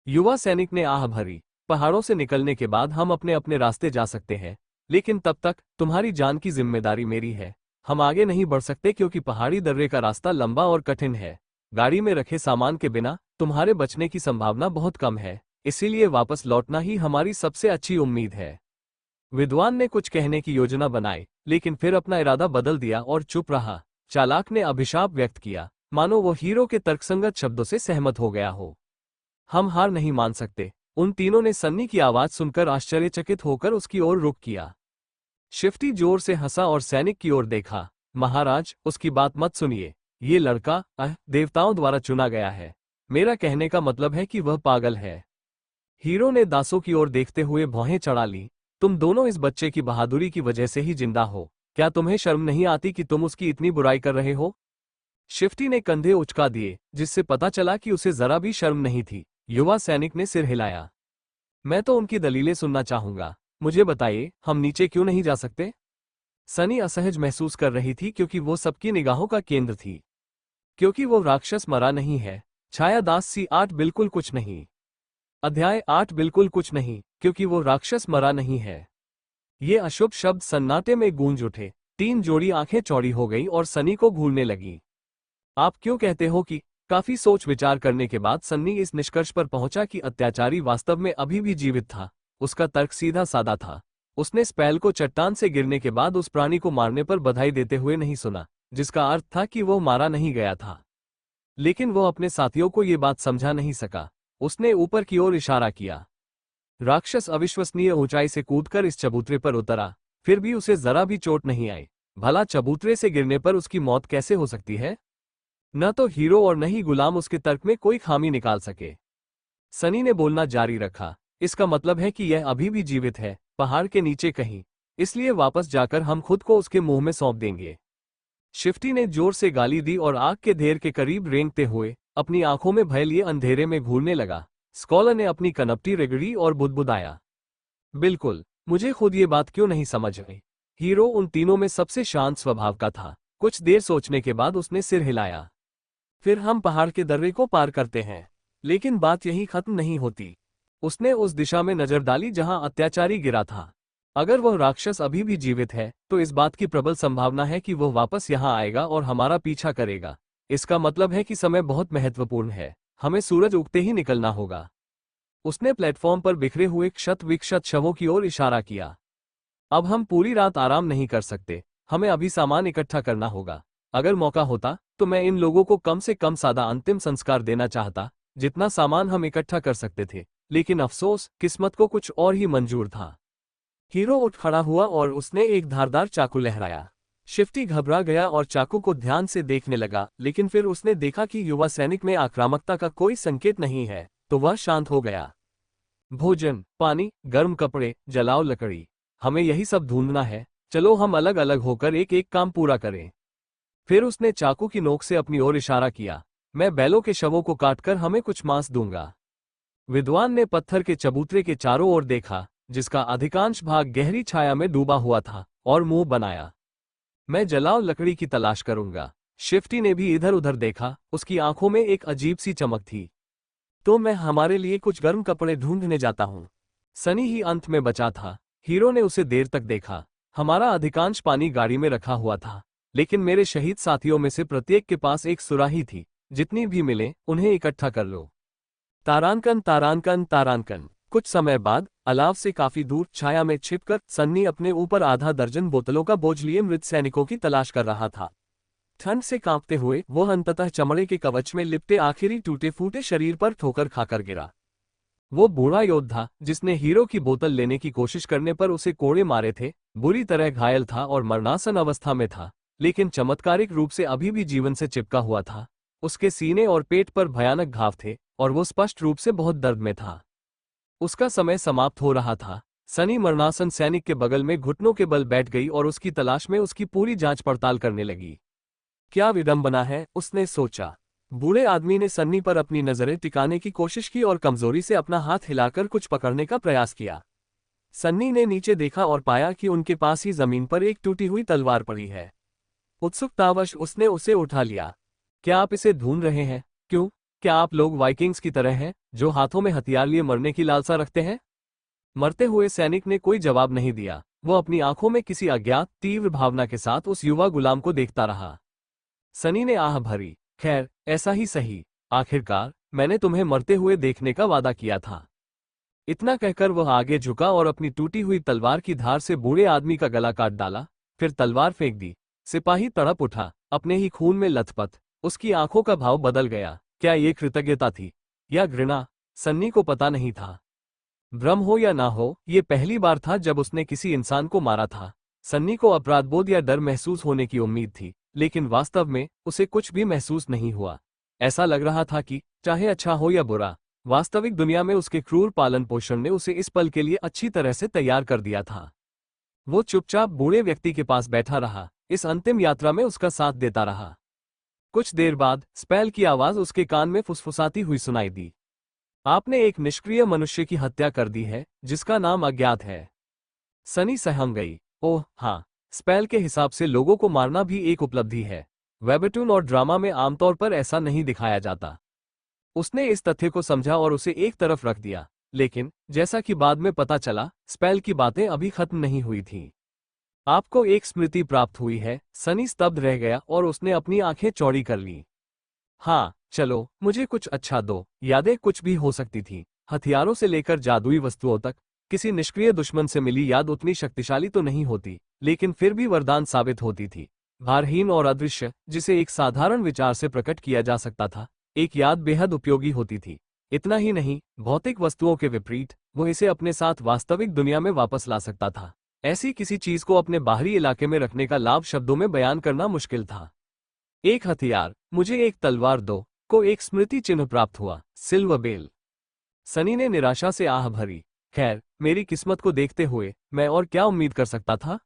युवा सैनिक ने आह भरी। पहाड़ों से निकलने के बाद हम अपने अपने रास्ते जा सकते हैं, लेकिन तब तक तुम्हारी जान की जिम्मेदारी मेरी है। हम आगे नहीं बढ़ सकते क्योंकि पहाड़ी दर्रे का रास्ता लंबा और कठिन है। गाड़ी में रखे सामान के बिना तुम्हारे बचने की संभावना बहुत कम है, इसीलिए वापस लौटना ही हमारी सबसे अच्छी उम्मीद है। विद्वान ने कुछ कहने की योजना बनाई, लेकिन फिर अपना इरादा बदल दिया और चुप रहा। चालाक ने अभिशाप व्यक्त किया, मानो वो हीरो के तर्कसंगत शब्दों से सहमत हो गया हो। हम हार नहीं मान सकते। उन तीनों ने सन्नी की आवाज सुनकर आश्चर्यचकित होकर उसकी ओर रुख किया। शिफ्टी जोर से हंसा और सैनिक की ओर देखा। महाराज, उसकी बात मत सुनिए। ये लड़का देवताओं द्वारा चुना गया है। मेरा कहने का मतलब है कि वह पागल है। हीरो ने दासों की ओर देखते हुए भौहें चढ़ा ली। तुम दोनों इस बच्चे की बहादुरी की वजह से ही जिंदा हो। क्या तुम्हें शर्म नहीं आती कि तुम उसकी इतनी बुराई कर रहे हो? शिफ्टी ने कंधे उचका दिए, जिससे पता चला कि उसे जरा भी शर्म नहीं थी। युवा सैनिक ने सिर हिलाया। मैं तो उनकी दलीलें सुनना चाहूंगा। मुझे बताइए, हम नीचे क्यों नहीं जा सकते? सनी असहज महसूस कर रही थी क्योंकि वो सबकी निगाहों का केंद्र थी। क्योंकि वो राक्षस मरा नहीं है। छाया दास सी 8 बिल्कुल कुछ नहीं। अध्याय 8 बिल्कुल कुछ नहीं, क्योंकि वो राक्षस मरा नहीं है। ये अशुभ शब्द सन्नाटे में गूंज उठे। 3 जोड़ी आंखें चौड़ी हो गई और सनी को घूरने लगी। आप क्यों कहते हो कि? काफी सोच विचार करने के बाद सन्नी इस निष्कर्ष पर पहुंचा कि अत्याचारी वास्तव में अभी भी जीवित था। उसका तर्क सीधा साधा था। उसने स्पैल को चट्टान से गिरने के बाद उस प्राणी को मारने पर बधाई देते हुए नहीं सुना, जिसका अर्थ था कि वो मारा नहीं गया था। लेकिन वो अपने साथियों को ये बात समझा नहीं सका। उसने ऊपर की ओर इशारा किया। राक्षस अविश्वसनीय ऊंचाई से कूदकर इस चबूतरे पर उतरा, फिर भी उसे जरा भी चोट नहीं आई। भला चबूतरे से गिरने पर उसकी मौत कैसे हो सकती है? न तो हीरो और न ही गुलाम उसके तर्क में कोई खामी निकाल सके। सनी ने बोलना जारी रखा। इसका मतलब है कि यह अभी भी जीवित है, पहाड़ के नीचे कहीं। इसलिए वापस जाकर हम खुद को उसके मुंह में सौंप देंगे। शिफ्टी ने जोर से गाली दी और आग के ढेर के करीब रेंगते हुए अपनी आंखों में भय लिए अंधेरे में घूरने लगा। स्कॉलर ने अपनी कनपटी रगड़ी और बुदबुदाया। बिल्कुल, मुझे खुद ये बात क्यों नहीं समझ आई। हीरो उन तीनों में सबसे शांत स्वभाव का था। कुछ देर सोचने के बाद उसने सिर हिलाया। फिर हम पहाड़ के दर्रे को पार करते हैं। लेकिन बात यहीं खत्म नहीं होती। उसने उस दिशा में नजर डाली जहां अत्याचारी गिरा था। अगर वह राक्षस अभी भी जीवित है तो इस बात की प्रबल संभावना है कि वह वापस यहां आएगा और हमारा पीछा करेगा। इसका मतलब है कि समय बहुत महत्वपूर्ण है। हमें सूरज उगते ही निकलना होगा। उसने प्लेटफॉर्म पर बिखरे हुए क्षत विक्षत शवों की ओर इशारा किया। अब हम पूरी रात आराम नहीं कर सकते। हमें अभी सामान इकट्ठा करना होगा। अगर मौका होता तो मैं इन लोगों को कम से कम सादा अंतिम संस्कार देना चाहता, जितना सामान हम इकट्ठा कर सकते थे, लेकिन अफसोस किस्मत को कुछ और ही मंजूर था। हीरो उठ खड़ा हुआ और उसने एक धारदार चाकू लहराया। शिफ्टी घबरा गया और चाकू को ध्यान से देखने लगा, लेकिन फिर उसने देखा कि युवा सैनिक में आक्रामकता का कोई संकेत नहीं है, तो वह शांत हो गया। भोजन, पानी, गर्म कपड़े, जलाओ लकड़ी, हमें यही सब ढूंढना है। चलो हम अलग अलग होकर एक एक काम पूरा करें। फिर उसने चाकू की नोक से अपनी ओर इशारा किया। मैं बैलों के शवों को काटकर हमें कुछ मांस दूंगा। विद्वान ने पत्थर के चबूतरे के चारों ओर देखा, जिसका अधिकांश भाग गहरी छाया में डूबा हुआ था, और मुंह बनाया। मैं जलाओ लकड़ी की तलाश करूंगा। शिफ्टी ने भी इधर उधर देखा, उसकी आंखों में एक अजीब सी चमक थी। तो मैं हमारे लिए कुछ गर्म कपड़े ढूंढने जाता हूं। सनी ही अंत में बचा था। हीरो ने उसे देर तक देखा। हमारा अधिकांश पानी गाड़ी में रखा हुआ था, लेकिन मेरे शहीद साथियों में से प्रत्येक के पास एक सुराही थी। जितनी भी मिले उन्हें इकट्ठा कर लो। तारांकन तारांकन तारांकन। कुछ समय बाद अलाव से काफी दूर छाया में छिपकर सन्नी अपने ऊपर आधा दर्जन बोतलों का बोझ लिए मृत सैनिकों की तलाश कर रहा था। ठंड से कांपते हुए वह अंततः चमड़े के कवच में लिपटे आखिरी टूटे फूटे शरीर पर ठोकर खाकर गिरा। वो बूढ़ा योद्धा जिसने हीरो की बोतल लेने की कोशिश करने पर उसे कोड़े मारे थे, बुरी तरह घायल था और मरणासन अवस्था में था, लेकिन चमत्कारिक रूप से अभी भी जीवन से चिपका हुआ था। उसके सीने और पेट पर भयानक घाव थे और वो स्पष्ट रूप से बहुत दर्द में था। उसका समय समाप्त हो रहा था। सनी मरणासन सैनिक के बगल में घुटनों के बल बैठ गई और उसकी तलाश में उसकी पूरी जांच पड़ताल करने लगी। क्या विडंबना है, उसने सोचा। बूढ़े आदमी ने सन्नी पर अपनी नजरें टिकाने की कोशिश की और कमजोरी से अपना हाथ हिलाकर कुछ पकड़ने का प्रयास किया। सन्नी ने नीचे देखा और पाया कि उनके पास ही जमीन पर एक टूटी हुई तलवार पड़ी है। उत्सुकतावश उसने उसे उठा लिया। क्या आप इसे ढूंढ रहे हैं? क्यों? क्या आप लोग वाइकिंग्स की तरह हैं, जो हाथों में हथियार लिए मरने की लालसा रखते हैं? मरते हुए सैनिक ने कोई जवाब नहीं दिया। वो अपनी आंखों में किसी अज्ञात तीव्र भावना के साथ उस युवा गुलाम को देखता रहा। सनी ने आह भरी। खैर, ऐसा ही सही। आखिरकार मैंने तुम्हें मरते हुए देखने का वादा किया था। इतना कहकर वह आगे झुका और अपनी टूटी हुई तलवार की धार से बूढ़े आदमी का गला काट डाला, फिर तलवार फेंक दी। सिपाही तड़प उठा, अपने ही खून में लथपथ। उसकी आंखों का भाव बदल गया। क्या ये कृतज्ञता थी या घृणा? सन्नी को पता नहीं था। भ्रम हो या ना हो, ये पहली बार था जब उसने किसी इंसान को मारा था। सन्नी को अपराधबोध या डर महसूस होने की उम्मीद थी, लेकिन वास्तव में उसे कुछ भी महसूस नहीं हुआ। ऐसा लग रहा था कि चाहे अच्छा हो या बुरा, वास्तविक दुनिया में उसके क्रूर पालन पोषण ने उसे इस पल के लिए अच्छी तरह से तैयार कर दिया था। वो चुपचाप बूढ़े व्यक्ति के पास बैठा रहा, इस अंतिम यात्रा में उसका साथ देता रहा। कुछ देर बाद स्पेल की आवाज उसके कान में फुसफुसाती हुई सुनाई दी। आपने एक निष्क्रिय मनुष्य की हत्या कर दी है, जिसका नाम अज्ञात है। सनी सहम गई। ओह हाँ, स्पेल के हिसाब से लोगों को मारना भी एक उपलब्धि है। वेबटून और ड्रामा में आमतौर पर ऐसा नहीं दिखाया जाता। उसने इस तथ्य को समझा और उसे एक तरफ रख दिया, लेकिन जैसा कि बाद में पता चला, स्पेल की बातें अभी खत्म नहीं हुई थीं। आपको एक स्मृति प्राप्त हुई है। सनी स्तब्ध रह गया और उसने अपनी आंखें चौड़ी कर ली। हाँ, चलो मुझे कुछ अच्छा दो। यादें कुछ भी हो सकती थी, हथियारों से लेकर जादुई वस्तुओं तक। किसी निष्क्रिय दुश्मन से मिली याद उतनी शक्तिशाली तो नहीं होती, लेकिन फिर भी वरदान साबित होती थी। भारहीन और अदृश्य, जिसे एक साधारण विचार से प्रकट किया जा सकता था, एक याद बेहद उपयोगी होती थी। इतना ही नहीं, भौतिक वस्तुओं के विपरीत वो इसे अपने साथ वास्तविक दुनिया में वापस ला सकता था। ऐसी किसी चीज को अपने बाहरी इलाके में रखने का लाभ शब्दों में बयान करना मुश्किल था। एक हथियार, मुझे एक तलवार दो, को एक स्मृति चिन्ह प्राप्त हुआ, सिल्वर बेल। सनी ने निराशा से आह भरी। खैर, मेरी किस्मत को देखते हुए मैं और क्या उम्मीद कर सकता था?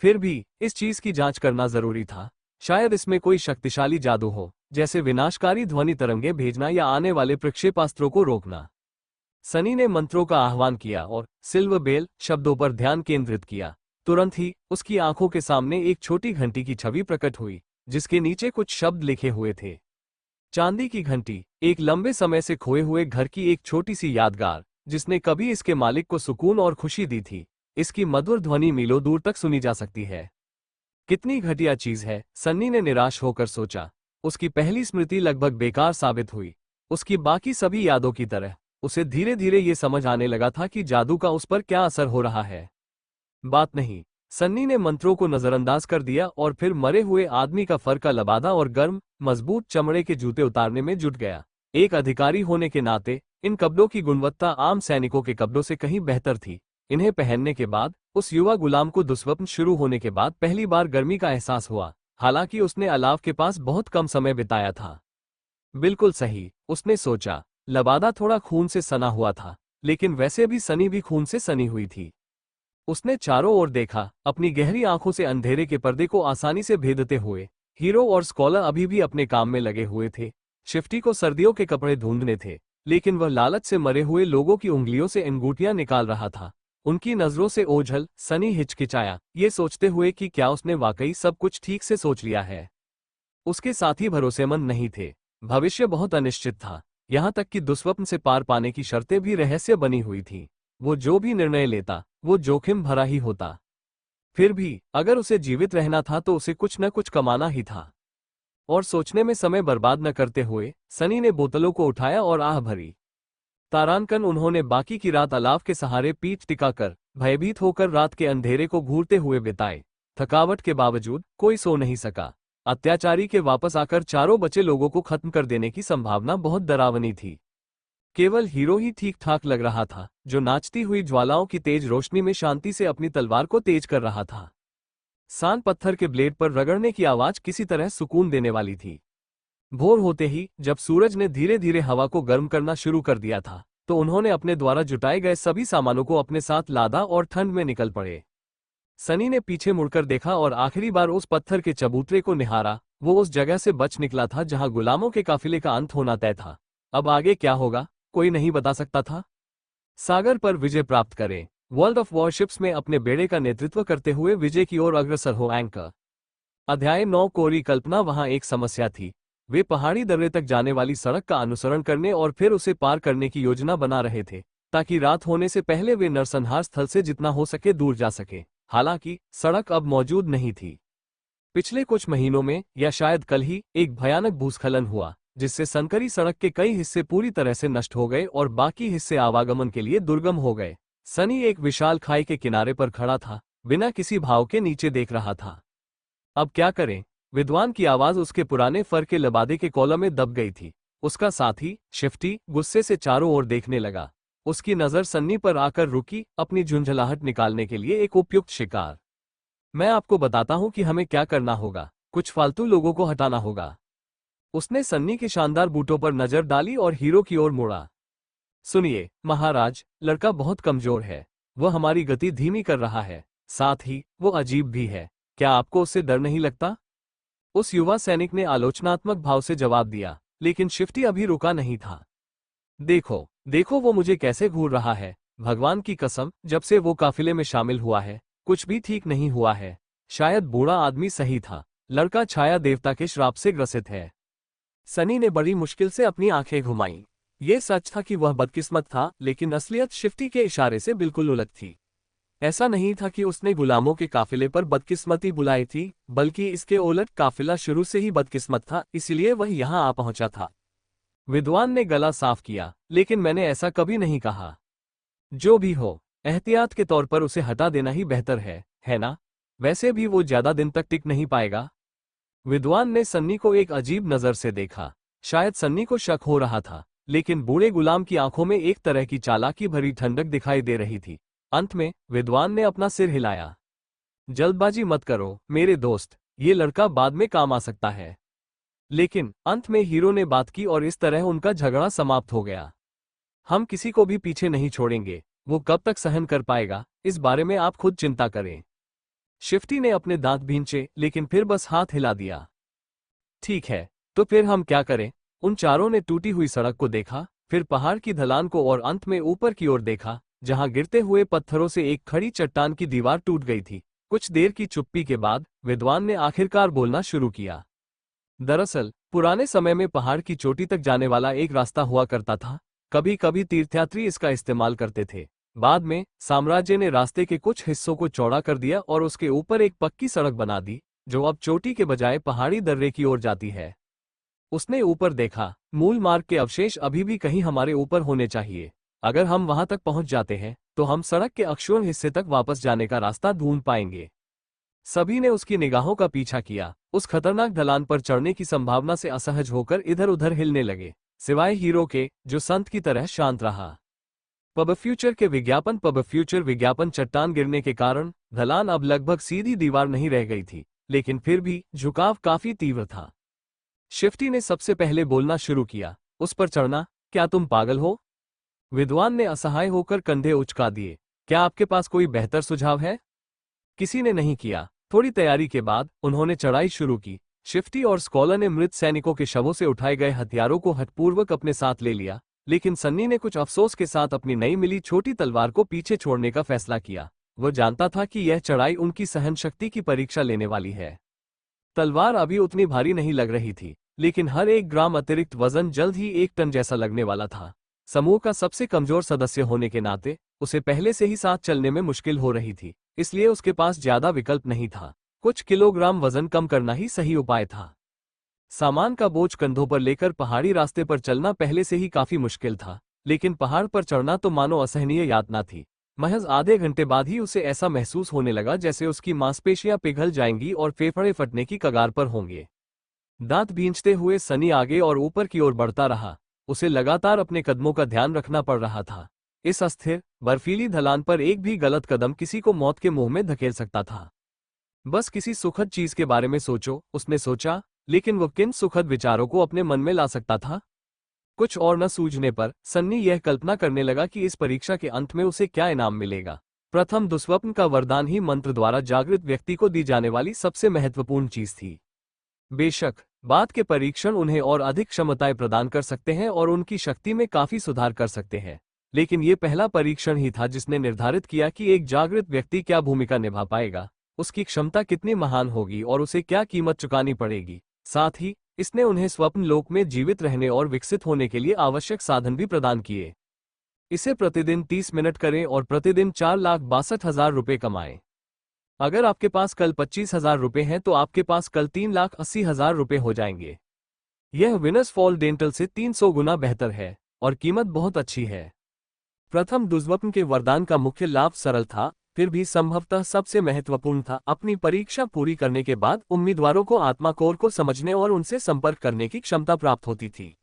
फिर भी इस चीज की जांच करना जरूरी था। शायद इसमें कोई शक्तिशाली जादू हो, जैसे विनाशकारी ध्वनि तरंगे भेजना या आने वाले प्रक्षेपास्त्रों को रोकना। सनी ने मंत्रों का आह्वान किया और सिल्वर बेल शब्दों पर ध्यान केंद्रित किया। तुरंत ही उसकी आंखों के सामने एक छोटी घंटी की छवि प्रकट हुई, जिसके नीचे कुछ शब्द लिखे हुए थे। चांदी की घंटी, एक लंबे समय से खोए हुए घर की एक छोटी सी यादगार, जिसने कभी इसके मालिक को सुकून और खुशी दी थी। इसकी मधुर ध्वनि मीलों दूर तक सुनी जा सकती है। कितनी घटिया चीज है, सन्नी ने निराश होकर सोचा। उसकी पहली स्मृति लगभग बेकार साबित हुई। उसकी बाकी सभी यादों की तरह उसे धीरे धीरे ये समझ आने लगा था कि जादू का उस पर क्या असर हो रहा है। बात नहीं। सन्नी ने मंत्रों को नजरअंदाज कर दिया और फिर मरे हुए आदमी का फर का लबादा और गर्म, मजबूत चमड़े के जूते उतारने में जुट गया। एक अधिकारी होने के नाते इन कपड़ों की गुणवत्ता आम सैनिकों के कपड़ों से कहीं बेहतर थी। इन्हें पहनने के बाद उस युवा गुलाम को दुस्वप्न शुरू होने के बाद पहली बार गर्मी का एहसास हुआ। हालांकि उसने अलाव के पास बहुत कम समय बिताया था। बिल्कुल सही, उसने सोचा। लबादा थोड़ा खून से सना हुआ था, लेकिन वैसे भी सनी भी खून से सनी हुई थी। उसने चारों ओर देखा, अपनी गहरी आंखों से अंधेरे के पर्दे को आसानी से भेदते हुए। हीरो और स्कॉलर अभी भी अपने काम में लगे हुए थे। शिफ्टी को सर्दियों के कपड़े ढूंढने थे, लेकिन वह लालच से मरे हुए लोगों की उंगलियों से अंगूठियां निकाल रहा था। उनकी नजरों से ओझल सनी हिचकिचाया, ये सोचते हुए कि क्या उसने वाकई सब कुछ ठीक से सोच लिया है। उसके साथी भरोसेमंद नहीं थे। भविष्य बहुत अनिश्चित था, यहां तक कि दुस्वप्न से पार पाने की शर्तें भी रहस्य बनी हुई थी। वो जो भी निर्णय लेता वो जोखिम भरा ही होता। फिर भी अगर उसे जीवित रहना था तो उसे कुछ न कुछ कमाना ही था। और सोचने में समय बर्बाद न करते हुए सनी ने बोतलों को उठाया और आह भरी। तारानकन उन्होंने बाकी की रात अलाव के सहारे पीठ टिकाकर भयभीत होकर रात के अंधेरे को घूरते हुए बिताए। थकावट के बावजूद कोई सो नहीं सका। अत्याचारी के वापस आकर चारों बचे लोगों को खत्म कर देने की संभावना बहुत डरावनी थी। केवल हीरो ही ठीक ठाक लग रहा था, जो नाचती हुई ज्वालाओं की तेज रोशनी में शांति से अपनी तलवार को तेज कर रहा था। सान पत्थर के ब्लेड पर रगड़ने की आवाज किसी तरह सुकून देने वाली थी। भोर होते ही जब सूरज ने धीरे धीरे हवा को गर्म करना शुरू कर दिया था, तो उन्होंने अपने द्वारा जुटाए गए सभी सामानों को अपने साथ लादा और ठंड में निकल पड़े। सनी ने पीछे मुड़कर देखा और आखिरी बार उस पत्थर के चबूतरे को निहारा। वो उस जगह से बच निकला था जहां गुलामों के काफिले का अंत होना तय था। अब आगे क्या होगा कोई नहीं बता सकता था। सागर पर विजय प्राप्त करें। वर्ल्ड ऑफ वॉरशिप्स में अपने बेड़े का नेतृत्व करते हुए विजय की ओर अग्रसर हो। एंकर अध्याय 9 कोरी कल्पना। वहां एक समस्या थी। वे पहाड़ी दर्रे तक जाने वाली सड़क का अनुसरण करने और फिर उसे पार करने की योजना बना रहे थे, ताकि रात होने से पहले वे नरसंहार स्थल से जितना हो सके दूर जा सके। हालांकि सड़क अब मौजूद नहीं थी। पिछले कुछ महीनों में या शायद कल ही एक भयानक भूस्खलन हुआ, जिससे संकरी सड़क के कई हिस्से पूरी तरह से नष्ट हो गए और बाकी हिस्से आवागमन के लिए दुर्गम हो गए। सनी एक विशाल खाई के किनारे पर खड़ा था, बिना किसी भाव के नीचे देख रहा था। अब क्या करें? विद्वान की आवाज उसके पुराने फर के लबादे के कॉलम में दब गई थी। उसका साथी शिफ्टी गुस्से से चारों ओर देखने लगा। उसकी नजर सन्नी पर आकर रुकी, अपनी झुंझलाहट निकालने के लिए एक उपयुक्त शिकार। मैं आपको बताता हूं कि हमें क्या करना होगा। कुछ फालतू लोगों को हटाना होगा। उसने सन्नी के शानदार बूटों पर नजर डाली और हीरो की ओर मुड़ा। सुनिए महाराज, लड़का बहुत कमजोर है। वह हमारी गति धीमी कर रहा है, साथ ही वो अजीब भी है। क्या आपको उससे डर नहीं लगता? उस युवा सैनिक ने आलोचनात्मक भाव से जवाब दिया, लेकिन शिफ्टी अभी रुका नहीं था। देखो देखो, वो मुझे कैसे घूर रहा है। भगवान की कसम, जब से वो काफिले में शामिल हुआ है कुछ भी ठीक नहीं हुआ है। शायद बूढ़ा आदमी सही था। लड़का छाया देवता के श्राप से ग्रसित है। सनी ने बड़ी मुश्किल से अपनी आंखें घुमाईं। ये सच था कि वह बदकिस्मत था, लेकिन असलियत शिफ्टी के इशारे से बिल्कुल उलट थी। ऐसा नहीं था कि उसने गुलामों के काफिले पर बदकिस्मती बुलाई थी, बल्कि इसके उलट काफिला शुरू से ही बदकिस्मत था, इसलिए वह यहां आ पहुंचा था। विद्वान ने गला साफ किया, लेकिन मैंने ऐसा कभी नहीं कहा। जो भी हो, एहतियात के तौर पर उसे हटा देना ही बेहतर है ना? वैसे भी वो ज्यादा दिन तक टिक नहीं पाएगा। विद्वान ने सन्नी को एक अजीब नजर से देखा। शायद सन्नी को शक हो रहा था, लेकिन बूढ़े गुलाम की आंखों में एक तरह की चालाकी भरी ठंडक दिखाई दे रही थी। अंत में विद्वान ने अपना सिर हिलाया। जल्दबाजी मत करो मेरे दोस्त, ये लड़का बाद में काम आ सकता है। लेकिन अंत में हीरो ने बात की और इस तरह उनका झगड़ा समाप्त हो गया। हम किसी को भी पीछे नहीं छोड़ेंगे। वो कब तक सहन कर पाएगा, इस बारे में आप खुद चिंता करें। शिफ्टी ने अपने दांत भींचे, लेकिन फिर बस हाथ हिला दिया। ठीक है, तो फिर हम क्या करें? उन चारों ने टूटी हुई सड़क को देखा, फिर पहाड़ की ढलान को और अंत में ऊपर की ओर देखा, जहां गिरते हुए पत्थरों से एक खड़ी चट्टान की दीवार टूट गई थी। कुछ देर की चुप्पी के बाद विद्वान ने आखिरकार बोलना शुरू किया। दरअसल पुराने समय में पहाड़ की चोटी तक जाने वाला एक रास्ता हुआ करता था। कभी कभी तीर्थयात्री इसका इस्तेमाल करते थे। बाद में साम्राज्य ने रास्ते के कुछ हिस्सों को चौड़ा कर दिया और उसके ऊपर एक पक्की सड़क बना दी, जो अब चोटी के बजाय पहाड़ी दर्रे की ओर जाती है। उसने ऊपर देखा। मूल मार्ग के अवशेष अभी भी कहीं हमारे ऊपर होने चाहिए। अगर हम वहां तक पहुंच जाते हैं तो हम सड़क के अक्षुण्ण हिस्से तक वापस जाने का रास्ता ढूंढ पाएंगे। सभी ने उसकी निगाहों का पीछा किया। उस खतरनाक ढलान पर चढ़ने की संभावना से असहज होकर इधर उधर हिलने लगे। सिवाय हीरो के, जो संत की तरह शांत रहा। पब फ्यूचर विज्ञापन चट्टान गिरने के कारण ढलान अब लगभग सीधी दीवार नहीं रह गई थी, लेकिन फिर भी झुकाव काफी तीव्र था। शिफ्टी ने सबसे पहले बोलना शुरू किया, उस पर चढ़ना, क्या तुम पागल हो? विद्वान ने असहाय होकर कंधे उचका दिए, क्या आपके पास कोई बेहतर सुझाव है? किसी ने नहीं किया। थोड़ी तैयारी के बाद उन्होंने चढ़ाई शुरू की। शिफ्टी और स्कॉलर ने मृत सैनिकों के शवों से उठाए गए हथियारों को हठपूर्वक अपने साथ ले लिया, लेकिन सन्नी ने कुछ अफसोस के साथ अपनी नई मिली छोटी तलवार को पीछे छोड़ने का फैसला किया। वह जानता था कि यह चढ़ाई उनकी सहनशक्ति की परीक्षा लेने वाली है। तलवार अभी उतनी भारी नहीं लग रही थी, लेकिन हर एक ग्राम अतिरिक्त वजन जल्द ही 1 टन जैसा लगने वाला था। समूह का सबसे कमजोर सदस्य होने के नाते उसे पहले से ही साथ चलने में मुश्किल हो रही थी, इसलिए उसके पास ज्यादा विकल्प नहीं था। कुछ किलोग्राम वजन कम करना ही सही उपाय था। सामान का बोझ कंधों पर लेकर पहाड़ी रास्ते पर चलना पहले से ही काफी मुश्किल था, लेकिन पहाड़ पर चढ़ना तो मानो असहनीय यातना थी। महज आधे घंटे बाद ही उसे ऐसा महसूस होने लगा जैसे उसकी मांसपेशियां पिघल जाएंगी और फेफड़े फटने की कगार पर होंगे। दांत भींचते हुए सनी आगे और ऊपर की ओर बढ़ता रहा। उसे लगातार अपने कदमों का ध्यान रखना पड़ रहा था। इस अस्थिर, बर्फीली ढलान पर एक भी गलत कदम किसी को मौत के मुंह में धकेल सकता था। बस किसी सुखद चीज के बारे में सोचो, उसने सोचा, लेकिन वह किन सुखद विचारों को अपने मन में ला सकता था? कुछ और न सूझने पर सन्नी यह कल्पना करने लगा कि इस परीक्षा के अंत में उसे क्या इनाम मिलेगा। प्रथम दुस्वप्न का वरदान ही मंत्र द्वारा जागृत व्यक्ति को दी जाने वाली सबसे महत्वपूर्ण चीज थी। बेशक बाद के परीक्षण उन्हें और अधिक क्षमताएं प्रदान कर सकते हैं और उनकी शक्ति में काफी सुधार कर सकते हैं, लेकिन ये पहला परीक्षण ही था जिसने निर्धारित किया कि एक जागृत व्यक्ति क्या भूमिका निभा पाएगा, उसकी क्षमता कितनी महान होगी और उसे क्या कीमत चुकानी पड़ेगी। साथ ही इसने उन्हें स्वप्न लोक में जीवित रहने और विकसित होने के लिए आवश्यक साधन भी प्रदान किए। इसे प्रतिदिन 30 मिनट करें और प्रतिदिन 4,62,000 रुपये कमाएं। अगर आपके पास कल 25,000 रुपये हैं तो आपके पास कल 3,80,000 रुपये हो जाएंगे। यह विनर्स फॉल डेंटल से 300 गुना बेहतर है और कीमत बहुत अच्छी है। प्रथम दुस्वप्न के वरदान का मुख्य लाभ सरल था, फिर भी संभवतः सबसे महत्वपूर्ण था। अपनी परीक्षा पूरी करने के बाद उम्मीदवारों को आत्मा कोर को समझने और उनसे संपर्क करने की क्षमता प्राप्त होती थी।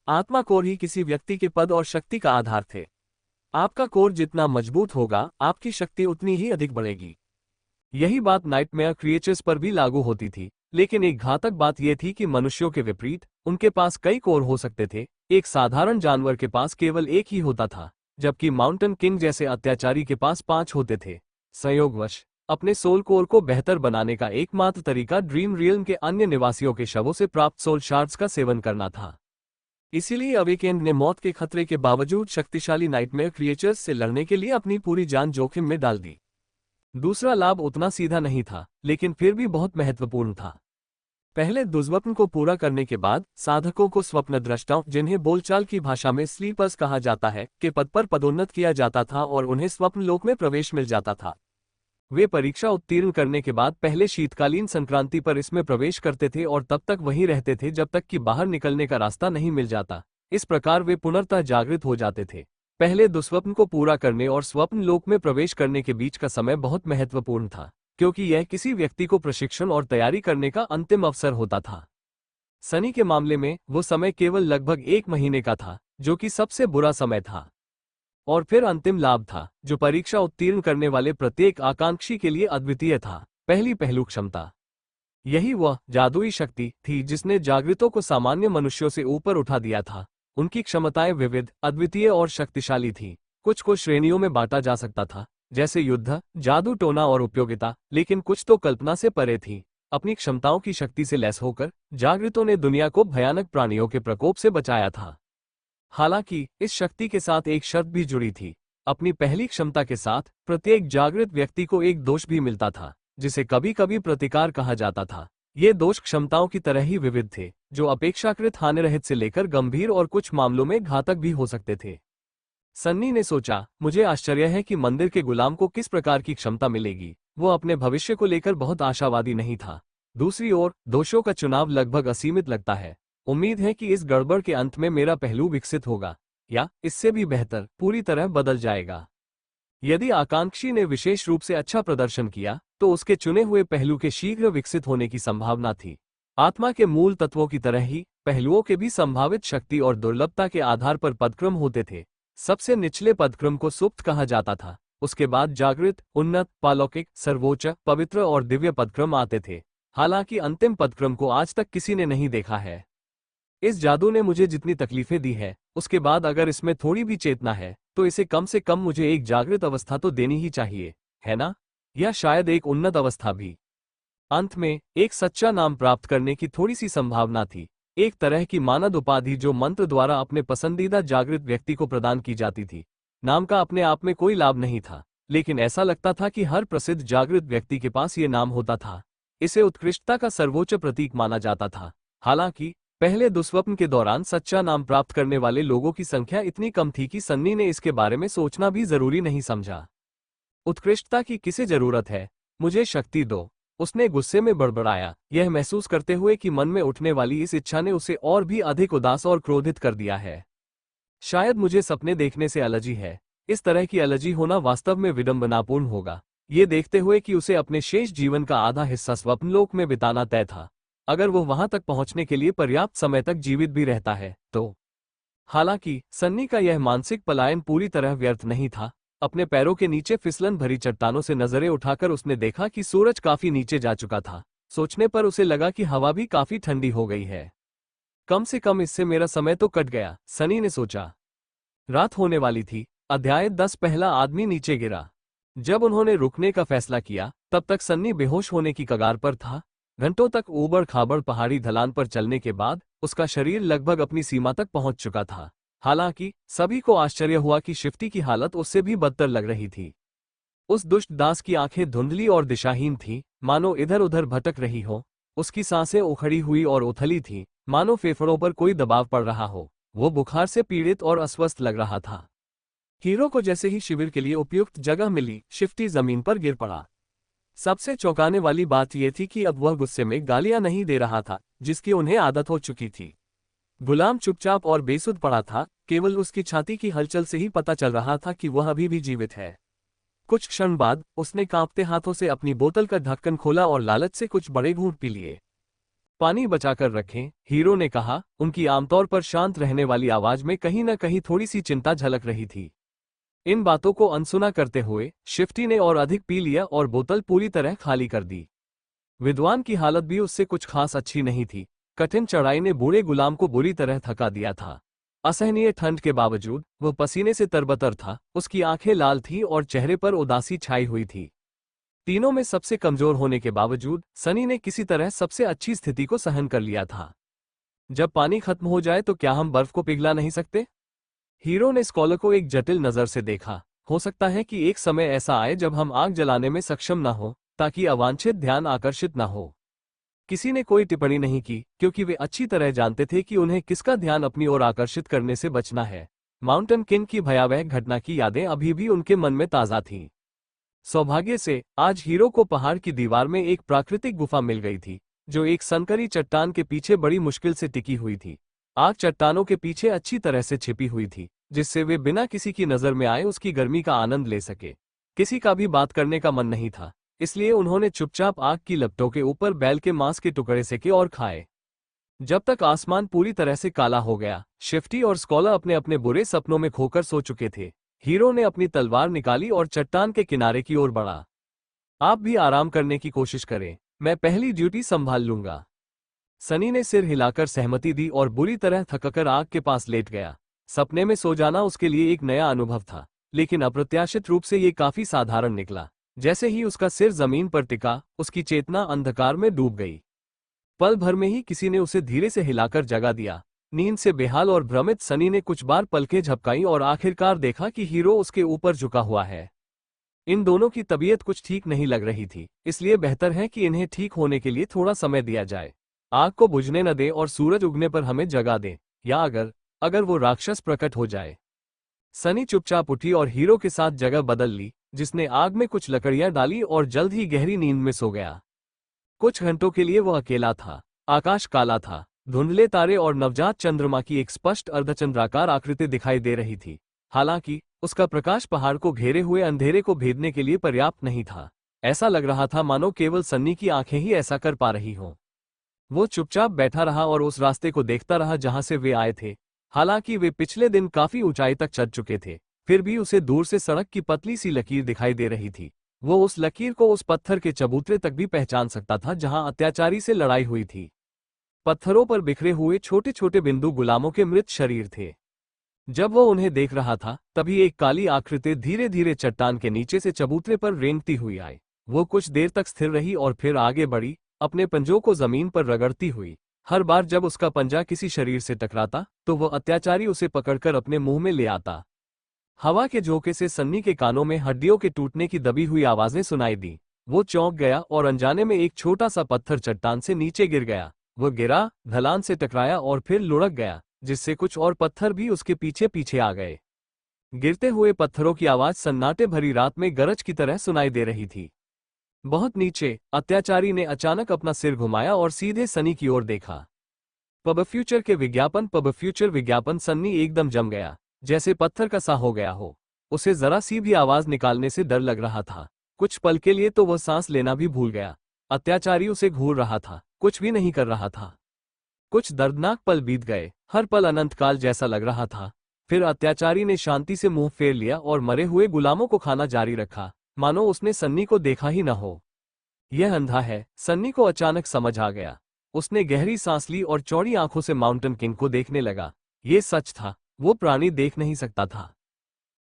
आत्मा कोर ही किसी व्यक्ति के पद और शक्ति का आधार थे। आपका कोर जितना मजबूत होगा, आपकी शक्ति उतनी ही अधिक बढ़ेगी। यही बात नाइटमेयर क्रिएचर्स पर भी लागू होती थी, लेकिन एक घातक बात यह थी कि मनुष्यों के विपरीत उनके पास कई कोर हो सकते थे। एक साधारण जानवर के पास केवल एक ही होता था, जबकि माउंटेन किंग जैसे अत्याचारी के पास 5 होते थे। संयोगवश अपने सोल कोर को बेहतर बनाने का एकमात्र तरीका ड्रीम रियल्म के अन्य निवासियों के शवों से प्राप्त सोल शार्ड्स का सेवन करना था। इसीलिए अवेकेंड ने मौत के खतरे के बावजूद शक्तिशाली नाइटमेयर क्रिएचर्स से लड़ने के लिए अपनी पूरी जान जोखिम में डाल दी। दूसरा लाभ उतना सीधा नहीं था, लेकिन फिर भी बहुत महत्वपूर्ण था। पहले दुस्वप्न को पूरा करने के बाद साधकों को स्वप्नद्रष्टाओं, जिन्हें बोलचाल की भाषा में स्लीपर्स कहा जाता है, के पद पर पदोन्नत किया जाता था और उन्हें स्वप्न लोक में प्रवेश मिल जाता था। वे परीक्षा उत्तीर्ण करने के बाद पहले शीतकालीन संक्रांति पर इसमें प्रवेश करते थे और तब तक वहीं रहते थे जब तक कि बाहर निकलने का रास्ता नहीं मिल जाता। इस प्रकार वे पुनर्तः जागृत हो जाते थे। पहले दुस्वप्न को पूरा करने और स्वप्न लोक में प्रवेश करने के बीच का समय बहुत महत्वपूर्ण था, क्योंकि यह किसी व्यक्ति को प्रशिक्षण और तैयारी करने का अंतिम अवसर होता था। सनी के मामले में वो समय केवल लगभग 1 महीने का था, जो कि सबसे बुरा समय था। और फिर अंतिम लाभ था, जो परीक्षा उत्तीर्ण करने वाले प्रत्येक आकांक्षी के लिए अद्वितीय था, पहली पहलू क्षमता। यही वह जादुई शक्ति थी जिसने जागृतों को सामान्य मनुष्यों से ऊपर उठा दिया था। उनकी क्षमताएं विविध, अद्वितीय और शक्तिशाली थीं। कुछ को श्रेणियों में बांटा जा सकता था, जैसे युद्ध, जादू टोना और उपयोगिता, लेकिन कुछ तो कल्पना से परे थी। अपनी क्षमताओं की शक्ति से लैस होकर जागृतों ने दुनिया को भयानक प्राणियों के प्रकोप से बचाया था। हालांकि इस शक्ति के साथ एक शर्त भी जुड़ी थी। अपनी पहली क्षमता के साथ प्रत्येक जागृत व्यक्ति को एक दोष भी मिलता था, जिसे कभी कभी प्रतिकार कहा जाता था। ये दोष क्षमताओं की तरह ही विविध थे, जो अपेक्षाकृत हानिरहित से लेकर गंभीर और कुछ मामलों में घातक भी हो सकते थे। सन्नी ने सोचा, मुझे आश्चर्य है कि मंदिर के गुलाम को किस प्रकार की क्षमता मिलेगी। वो अपने भविष्य को लेकर बहुत आशावादी नहीं था। दूसरी ओर दोषों का चुनाव लगभग असीमित लगता है। उम्मीद है कि इस गड़बड़ के अंत में मेरा पहलू विकसित होगा, या इससे भी बेहतर, पूरी तरह बदल जाएगा। यदि आकांक्षी ने विशेष रूप से अच्छा प्रदर्शन किया, तो उसके चुने हुए पहलू के शीघ्र विकसित होने की संभावना थी। आत्मा के मूल तत्वों की तरह ही पहलुओं के भी संभावित शक्ति और दुर्लभता के आधार पर पदक्रम होते थे। सबसे निचले पदक्रम को सुप्त कहा जाता था। उसके बाद जागृत, उन्नत, पालौकिक, सर्वोच्च, पवित्र और दिव्य पदक्रम आते थे। हालांकि अंतिम पदक्रम को आज तक किसी ने नहीं देखा है। इस जादू ने मुझे जितनी तकलीफें दी है, उसके बाद अगर इसमें थोड़ी भी चेतना है तो इसे कम से कम मुझे एक जागृत अवस्था तो देनी ही चाहिए, है ना? या शायद एक उन्नत अवस्था भी। अंत में एक सच्चा नाम प्राप्त करने की थोड़ी सी संभावना थी, एक तरह की मानद उपाधि जो मंत्र द्वारा अपने पसंदीदा जागृत व्यक्ति को प्रदान की जाती थी। नाम का अपने आप में कोई लाभ नहीं था, लेकिन ऐसा लगता था कि हर प्रसिद्ध जागृत व्यक्ति के पास ये नाम होता था। इसे उत्कृष्टता का सर्वोच्च प्रतीक माना जाता था। हालांकि पहले दुस्वप्न के दौरान सच्चा नाम प्राप्त करने वाले लोगों की संख्या इतनी कम थी कि सन्नी ने इसके बारे में सोचना भी जरूरी नहीं समझा। उत्कृष्टता की किसे जरूरत है? मुझे शक्ति दो, उसने गुस्से में बड़बड़ाया, यह महसूस करते हुए कि मन में उठने वाली इस इच्छा ने उसे और भी अधिक उदास और क्रोधित कर दिया है। शायद मुझे सपने देखने से एलर्जी है। इस तरह की एलर्जी होना वास्तव में विडंबनापूर्ण होगा, ये देखते हुए कि उसे अपने शेष जीवन का आधा हिस्सा स्वप्नलोक में बिताना तय था, अगर वो वहां तक पहुंचने के लिए पर्याप्त समय तक जीवित भी रहता है तो। हालांकि सन्नी का यह मानसिक पलायन पूरी तरह व्यर्थ नहीं था। अपने पैरों के नीचे फिसलन भरी चट्टानों से नजरें उठाकर उसने देखा कि सूरज काफी नीचे जा चुका था। सोचने पर उसे लगा कि हवा भी काफी ठंडी हो गई है। कम से कम इससे मेरा समय तो कट गया, सनी ने सोचा। रात होने वाली थी। अध्याय 10 पहला आदमी नीचे गिरा। जब उन्होंने रुकने का फैसला किया तब तक सन्नी बेहोश होने की कगार पर था। घंटों तक ऊबड़ खाबड़ पहाड़ी ढलान पर चलने के बाद उसका शरीर लगभग अपनी सीमा तक पहुंच चुका था। हालांकि सभी को आश्चर्य हुआ कि शिफ्टी की हालत उससे भी बदतर लग रही थी। उस दुष्ट दास की आंखें धुंधली और दिशाहीन थीं, मानो इधर उधर भटक रही हो। उसकी सांसें उखड़ी हुई और उथली थीं, मानो फेफड़ों पर कोई दबाव पड़ रहा हो। वो बुखार से पीड़ित और अस्वस्थ लग रहा था। हीरो को जैसे ही शिविर के लिए उपयुक्त जगह मिली, शिफ्टी जमीन पर गिर पड़ा। सबसे चौंकाने वाली बात यह थी कि अब वह गुस्से में गालियां नहीं दे रहा था, जिसकी उन्हें आदत हो चुकी थी। गुलाम चुपचाप और बेसुध पड़ा था, केवल उसकी छाती की हलचल से ही पता चल रहा था कि वह अभी भी जीवित है। कुछ क्षण बाद उसने कांपते हाथों से अपनी बोतल का ढक्कन खोला और लालच से कुछ बड़े घूंट पी लिए। पानी बचाकर रखें, हीरो ने कहा। उनकी आमतौर पर शांत रहने वाली आवाज में कहीं न कहीं थोड़ी सी चिंता झलक रही थी। इन बातों को अनसुना करते हुए शिफ्टी ने और अधिक पी लिया और बोतल पूरी तरह खाली कर दी। विद्वान की हालत भी उससे कुछ खास अच्छी नहीं थी। कठिन चढ़ाई ने बूढ़े गुलाम को बुरी तरह थका दिया था। असहनीय ठंड के बावजूद वह पसीने से तरबतर था। उसकी आंखें लाल थीं और चेहरे पर उदासी छाई हुई थी। तीनों में सबसे कमजोर होने के बावजूद सनी ने किसी तरह सबसे अच्छी स्थिति को सहन कर लिया था। जब पानी खत्म हो जाए तो क्या हम बर्फ को पिघला नहीं सकते? हीरो ने स्कॉलर को एक जटिल नजर से देखा। हो सकता है कि एक समय ऐसा आए जब हम आग जलाने में सक्षम न हो, ताकि अवांछित ध्यान आकर्षित न हो। किसी ने कोई टिप्पणी नहीं की, क्योंकि वे अच्छी तरह जानते थे कि उन्हें किसका ध्यान अपनी ओर आकर्षित करने से बचना है। माउंटेन किंग की भयावह घटना की यादें अभी भी उनके मन में ताज़ा थीं। सौभाग्य से आज हीरो को पहाड़ की दीवार में एक प्राकृतिक गुफा मिल गई थी, जो एक संकरी चट्टान के पीछे बड़ी मुश्किल से टिकी हुई थी। आग चट्टानों के पीछे अच्छी तरह से छिपी हुई थी, जिससे वे बिना किसी की नजर में आए उसकी गर्मी का आनंद ले सके। किसी का भी बात करने का मन नहीं था, इसलिए उन्होंने चुपचाप आग की लपटों के ऊपर बैल के मांस के टुकड़े सेके और खाए। जब तक आसमान पूरी तरह से काला हो गया, शिफ्टी और स्कॉलर अपने अपने बुरे सपनों में खोकर सो चुके थे। हीरो ने अपनी तलवार निकाली और चट्टान के किनारे की ओर बढ़ा। आप भी आराम करने की कोशिश करें, मैं पहली ड्यूटी संभाल लूंगा। सनी ने सिर हिलाकर सहमति दी और बुरी तरह थककर आग के पास लेट गया। सपने में सो जाना उसके लिए एक नया अनुभव था, लेकिन अप्रत्याशित रूप से ये काफी साधारण निकला। जैसे ही उसका सिर जमीन पर टिका, उसकी चेतना अंधकार में डूब गई। पल भर में ही किसी ने उसे धीरे से हिलाकर जगा दिया। नींद से बेहाल और भ्रमित सनी ने कुछ बार पलकें झपकाई और आखिरकार देखा कि हीरो उसके ऊपर झुका हुआ है। इन दोनों की तबीयत कुछ ठीक नहीं लग रही थी, इसलिए बेहतर है कि इन्हें ठीक होने के लिए थोड़ा समय दिया जाए। आग को बुझने न दें और सूरज उगने पर हमें जगा दें, या अगर वो राक्षस प्रकट हो जाए। सनी चुपचाप उठी और हीरो के साथ जगह बदल ली, जिसने आग में कुछ लकड़ियां डाली और जल्द ही गहरी नींद में सो गया। कुछ घंटों के लिए वह अकेला था। आकाश काला था, धुंधले तारे और नवजात चंद्रमा की एक स्पष्ट अर्धचंद्राकार आकृति दिखाई दे रही थी। हालांकि उसका प्रकाश पहाड़ को घेरे हुए अंधेरे को भेदने के लिए पर्याप्त नहीं था। ऐसा लग रहा था मानो केवल सन्नी की आंखें ही ऐसा कर पा रही हों। वो चुपचाप बैठा रहा और उस रास्ते को देखता रहा जहां से वे आए थे। हालांकि वे पिछले दिन काफी ऊंचाई तक चढ़ चुके थे, फिर भी उसे दूर से सड़क की पतली सी लकीर दिखाई दे रही थी। वो उस लकीर को उस पत्थर के चबूतरे तक भी पहचान सकता था जहां अत्याचारी से लड़ाई हुई थी। पत्थरों पर बिखरे हुए छोटे छोटे बिंदु गुलामों के मृत शरीर थे। जब वो उन्हें देख रहा था तभी एक काली आकृति धीरे धीरे चट्टान के नीचे से चबूतरे पर रेंगती हुई आई। वो कुछ देर तक स्थिर रही और फिर आगे बढ़ी, अपने पंजों को जमीन पर रगड़ती हुई। हर बार जब उसका पंजा किसी शरीर से टकराता तो वह अत्याचारी उसे पकड़कर अपने मुंह में ले आता। हवा के झोंके से सन्नी के कानों में हड्डियों के टूटने की दबी हुई आवाजें सुनाई दी। वो चौंक गया और अनजाने में एक छोटा सा पत्थर चट्टान से नीचे गिर गया। वो गिरा, ढलान से टकराया और फिर लुढ़क गया, जिससे कुछ और पत्थर भी उसके पीछे पीछे आ गए। गिरते हुए पत्थरों की आवाज सन्नाटे भरी रात में गरज की तरह सुनाई दे रही थी। बहुत नीचे अत्याचारी ने अचानक अपना सिर घुमाया और सीधे सनी की ओर देखा। पब फ्यूचर विज्ञापन। सन्नी एकदम जम गया, जैसे पत्थर का सा हो गया हो। उसे जरा सी भी आवाज निकालने से डर लग रहा था। कुछ पल के लिए तो वह सांस लेना भी भूल गया। अत्याचारी उसे घूर रहा था, कुछ भी नहीं कर रहा था। कुछ दर्दनाक पल बीत गए, हर पल अनंतकाल जैसा लग रहा था। फिर अत्याचारी ने शांति से मुंह फेर लिया और मरे हुए गुलामों को खाना जारी रखा, मानो उसने सन्नी को देखा ही न हो। यह अंधा है, सन्नी को अचानक समझ आ गया। उसने गहरी सांस ली और चौड़ी आंखों से माउंटेन किंग को देखने लगा। ये सच था, वो प्राणी देख नहीं सकता था।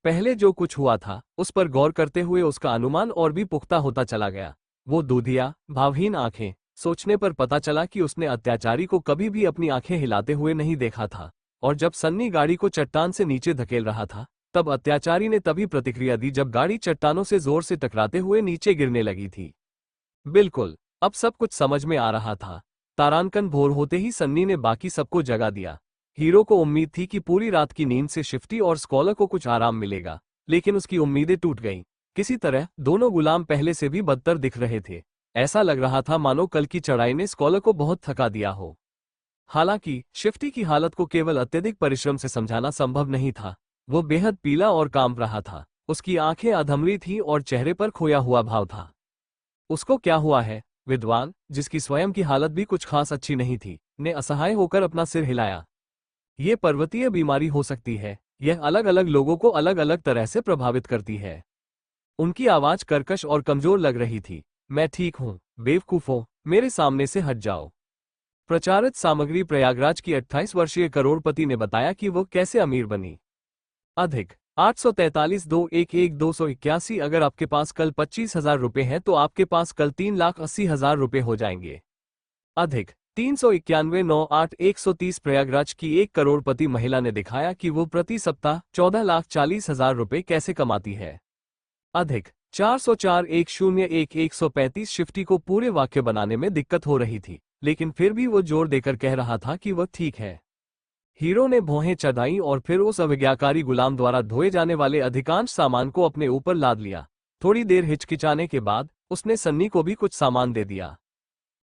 पहले जो कुछ हुआ था उस पर गौर करते हुए उसका अनुमान और भी पुख्ता होता चला गया। वो दूधिया, भावहीन आंखें। सोचने पर पता चला कि उसने अत्याचारी को कभी भी अपनी आंखें हिलाते हुए नहीं देखा था। और जब सन्नी गाड़ी को चट्टान से नीचे धकेल रहा था तब अत्याचारी ने तभी प्रतिक्रिया दी जब गाड़ी चट्टानों से जोर से टकराते हुए नीचे गिरने लगी थी। बिल्कुल, अब सब कुछ समझ में आ रहा था। तारांकन भोर होते ही सन्नी ने बाकी सबको जगा दिया। हीरो को उम्मीद थी कि पूरी रात की नींद से शिफ्टी और स्कॉलर को कुछ आराम मिलेगा, लेकिन उसकी उम्मीदें टूट गईं। किसी तरह दोनों गुलाम पहले से भी बदतर दिख रहे थे। ऐसा लग रहा था मानो कल की चढ़ाई ने स्कॉलर को बहुत थका दिया हो। हालांकि शिफ्टी की हालत को केवल अत्यधिक परिश्रम से समझाना संभव नहीं था। वो बेहद पीला और कांप रहा था। उसकी आंखें अधमरी थीं और चेहरे पर खोया हुआ भाव था। उसको क्या हुआ है? विद्वान, जिसकी स्वयं की हालत भी कुछ खास अच्छी नहीं थी, ने असहाय होकर अपना सिर हिलाया। ये पर्वतीय बीमारी हो सकती है। यह अलग अलग लोगों को अलग अलग तरह से प्रभावित करती है। उनकी आवाज कर्कश और कमजोर लग रही थी। मैं ठीक हूं, बेवकूफों, मेरे सामने से हट जाओ। प्रचारित सामग्री प्रयागराज की 28 वर्षीय करोड़पति ने बताया कि वो कैसे अमीर बनी। अधिक 843-211-281। अगर आपके पास कल 25,000 रुपए हैं तो आपके पास कल 3,80,000 रुपए हो जाएंगे। अधिक 391-98-130। प्रयागराज की एक करोड़पति महिला ने दिखाया कि वो प्रति सप्ताह 14,40,000 रुपए कैसे कमाती है। अधिक 404-1011-135। शिफ्टी को पूरे वाक्य बनाने में दिक्कत हो रही थी, लेकिन फिर भी वो जोर देकर कह रहा था कि वह ठीक है। हीरो ने भौहें चढ़ाई और फिर उस अवज्ञाकारी गुलाम द्वारा ढोए जाने वाले अधिकांश सामान को अपने ऊपर लाद लिया। थोड़ी देर हिचकिचाने के बाद उसने सन्नी को भी कुछ सामान दे दिया।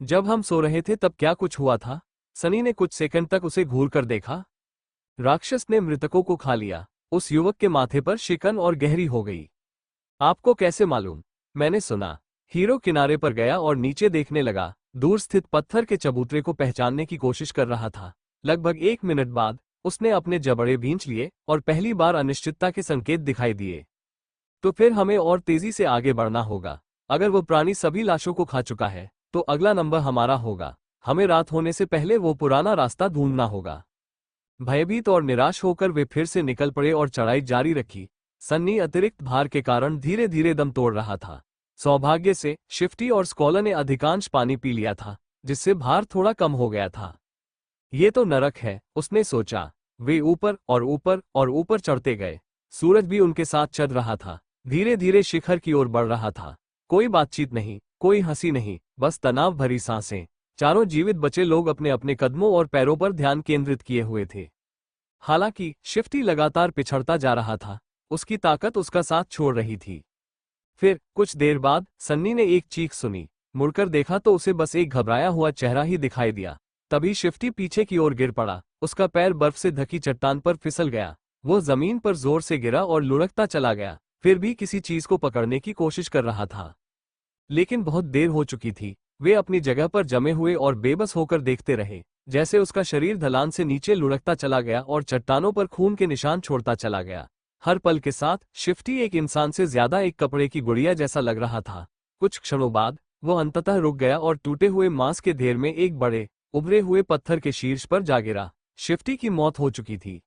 जब हम सो रहे थे तब क्या कुछ हुआ था? सनी ने कुछ सेकंड तक उसे घूर कर देखा। राक्षस ने मृतकों को खा लिया। उस युवक के माथे पर शिकन और गहरी हो गई। आपको कैसे मालूम? मैंने सुना। हीरो किनारे पर गया और नीचे देखने लगा। दूर स्थित पत्थर के चबूतरे को पहचानने की कोशिश कर रहा था। लगभग 1 मिनट बाद उसने अपने जबड़े भींच लिए और पहली बार अनिश्चितता के संकेत दिखाई दिए। तो फिर हमें और तेजी से आगे बढ़ना होगा। अगर वो प्राणी सभी लाशों को खा चुका है तो अगला नंबर हमारा होगा। हमें रात होने से पहले वो पुराना रास्ता ढूंढना होगा। भयभीत और निराश होकर वे फिर से निकल पड़े और चढ़ाई जारी रखी। सन्नी अतिरिक्त भार के कारण धीरे धीरे दम तोड़ रहा था। सौभाग्य से शिफ्टी और स्कॉलर ने अधिकांश पानी पी लिया था, जिससे भार थोड़ा कम हो गया था। ये तो नरक है, उसने सोचा। वे ऊपर और ऊपर और ऊपर चढ़ते गए। सूरज भी उनके साथ चढ़ रहा था, धीरे धीरे शिखर की ओर बढ़ रहा था। कोई बातचीत नहीं, कोई हंसी नहीं, बस तनाव भरी सांसें। चारों जीवित बचे लोग अपने अपने कदमों और पैरों पर ध्यान केंद्रित किए हुए थे। हालांकि शिफ्टी लगातार पिछड़ता जा रहा था। उसकी ताकत उसका साथ छोड़ रही थी। फिर कुछ देर बाद सन्नी ने एक चीख सुनी। मुड़कर देखा तो उसे बस एक घबराया हुआ चेहरा ही दिखाई दिया। तभी शिफ्टी पीछे की ओर गिर पड़ा। उसका पैर बर्फ से ढकी चट्टान पर फिसल गया। वो जमीन पर जोर से गिरा और लुढ़कता चला गया। फिर भी किसी चीज को पकड़ने की कोशिश कर रहा था, लेकिन बहुत देर हो चुकी थी। वे अपनी जगह पर जमे हुए और बेबस होकर देखते रहे, जैसे उसका शरीर ढलान से नीचे लुढ़कता चला गया और चट्टानों पर खून के निशान छोड़ता चला गया। हर पल के साथ शिफ्टी एक इंसान से ज्यादा एक कपड़े की गुड़िया जैसा लग रहा था। कुछ क्षणों बाद वो अंततः रुक गया और टूटे हुए मांस के ढेर में एक बड़े उभरे हुए पत्थर के शीर्ष पर जा गिरा। शिफ्टी की मौत हो चुकी थी।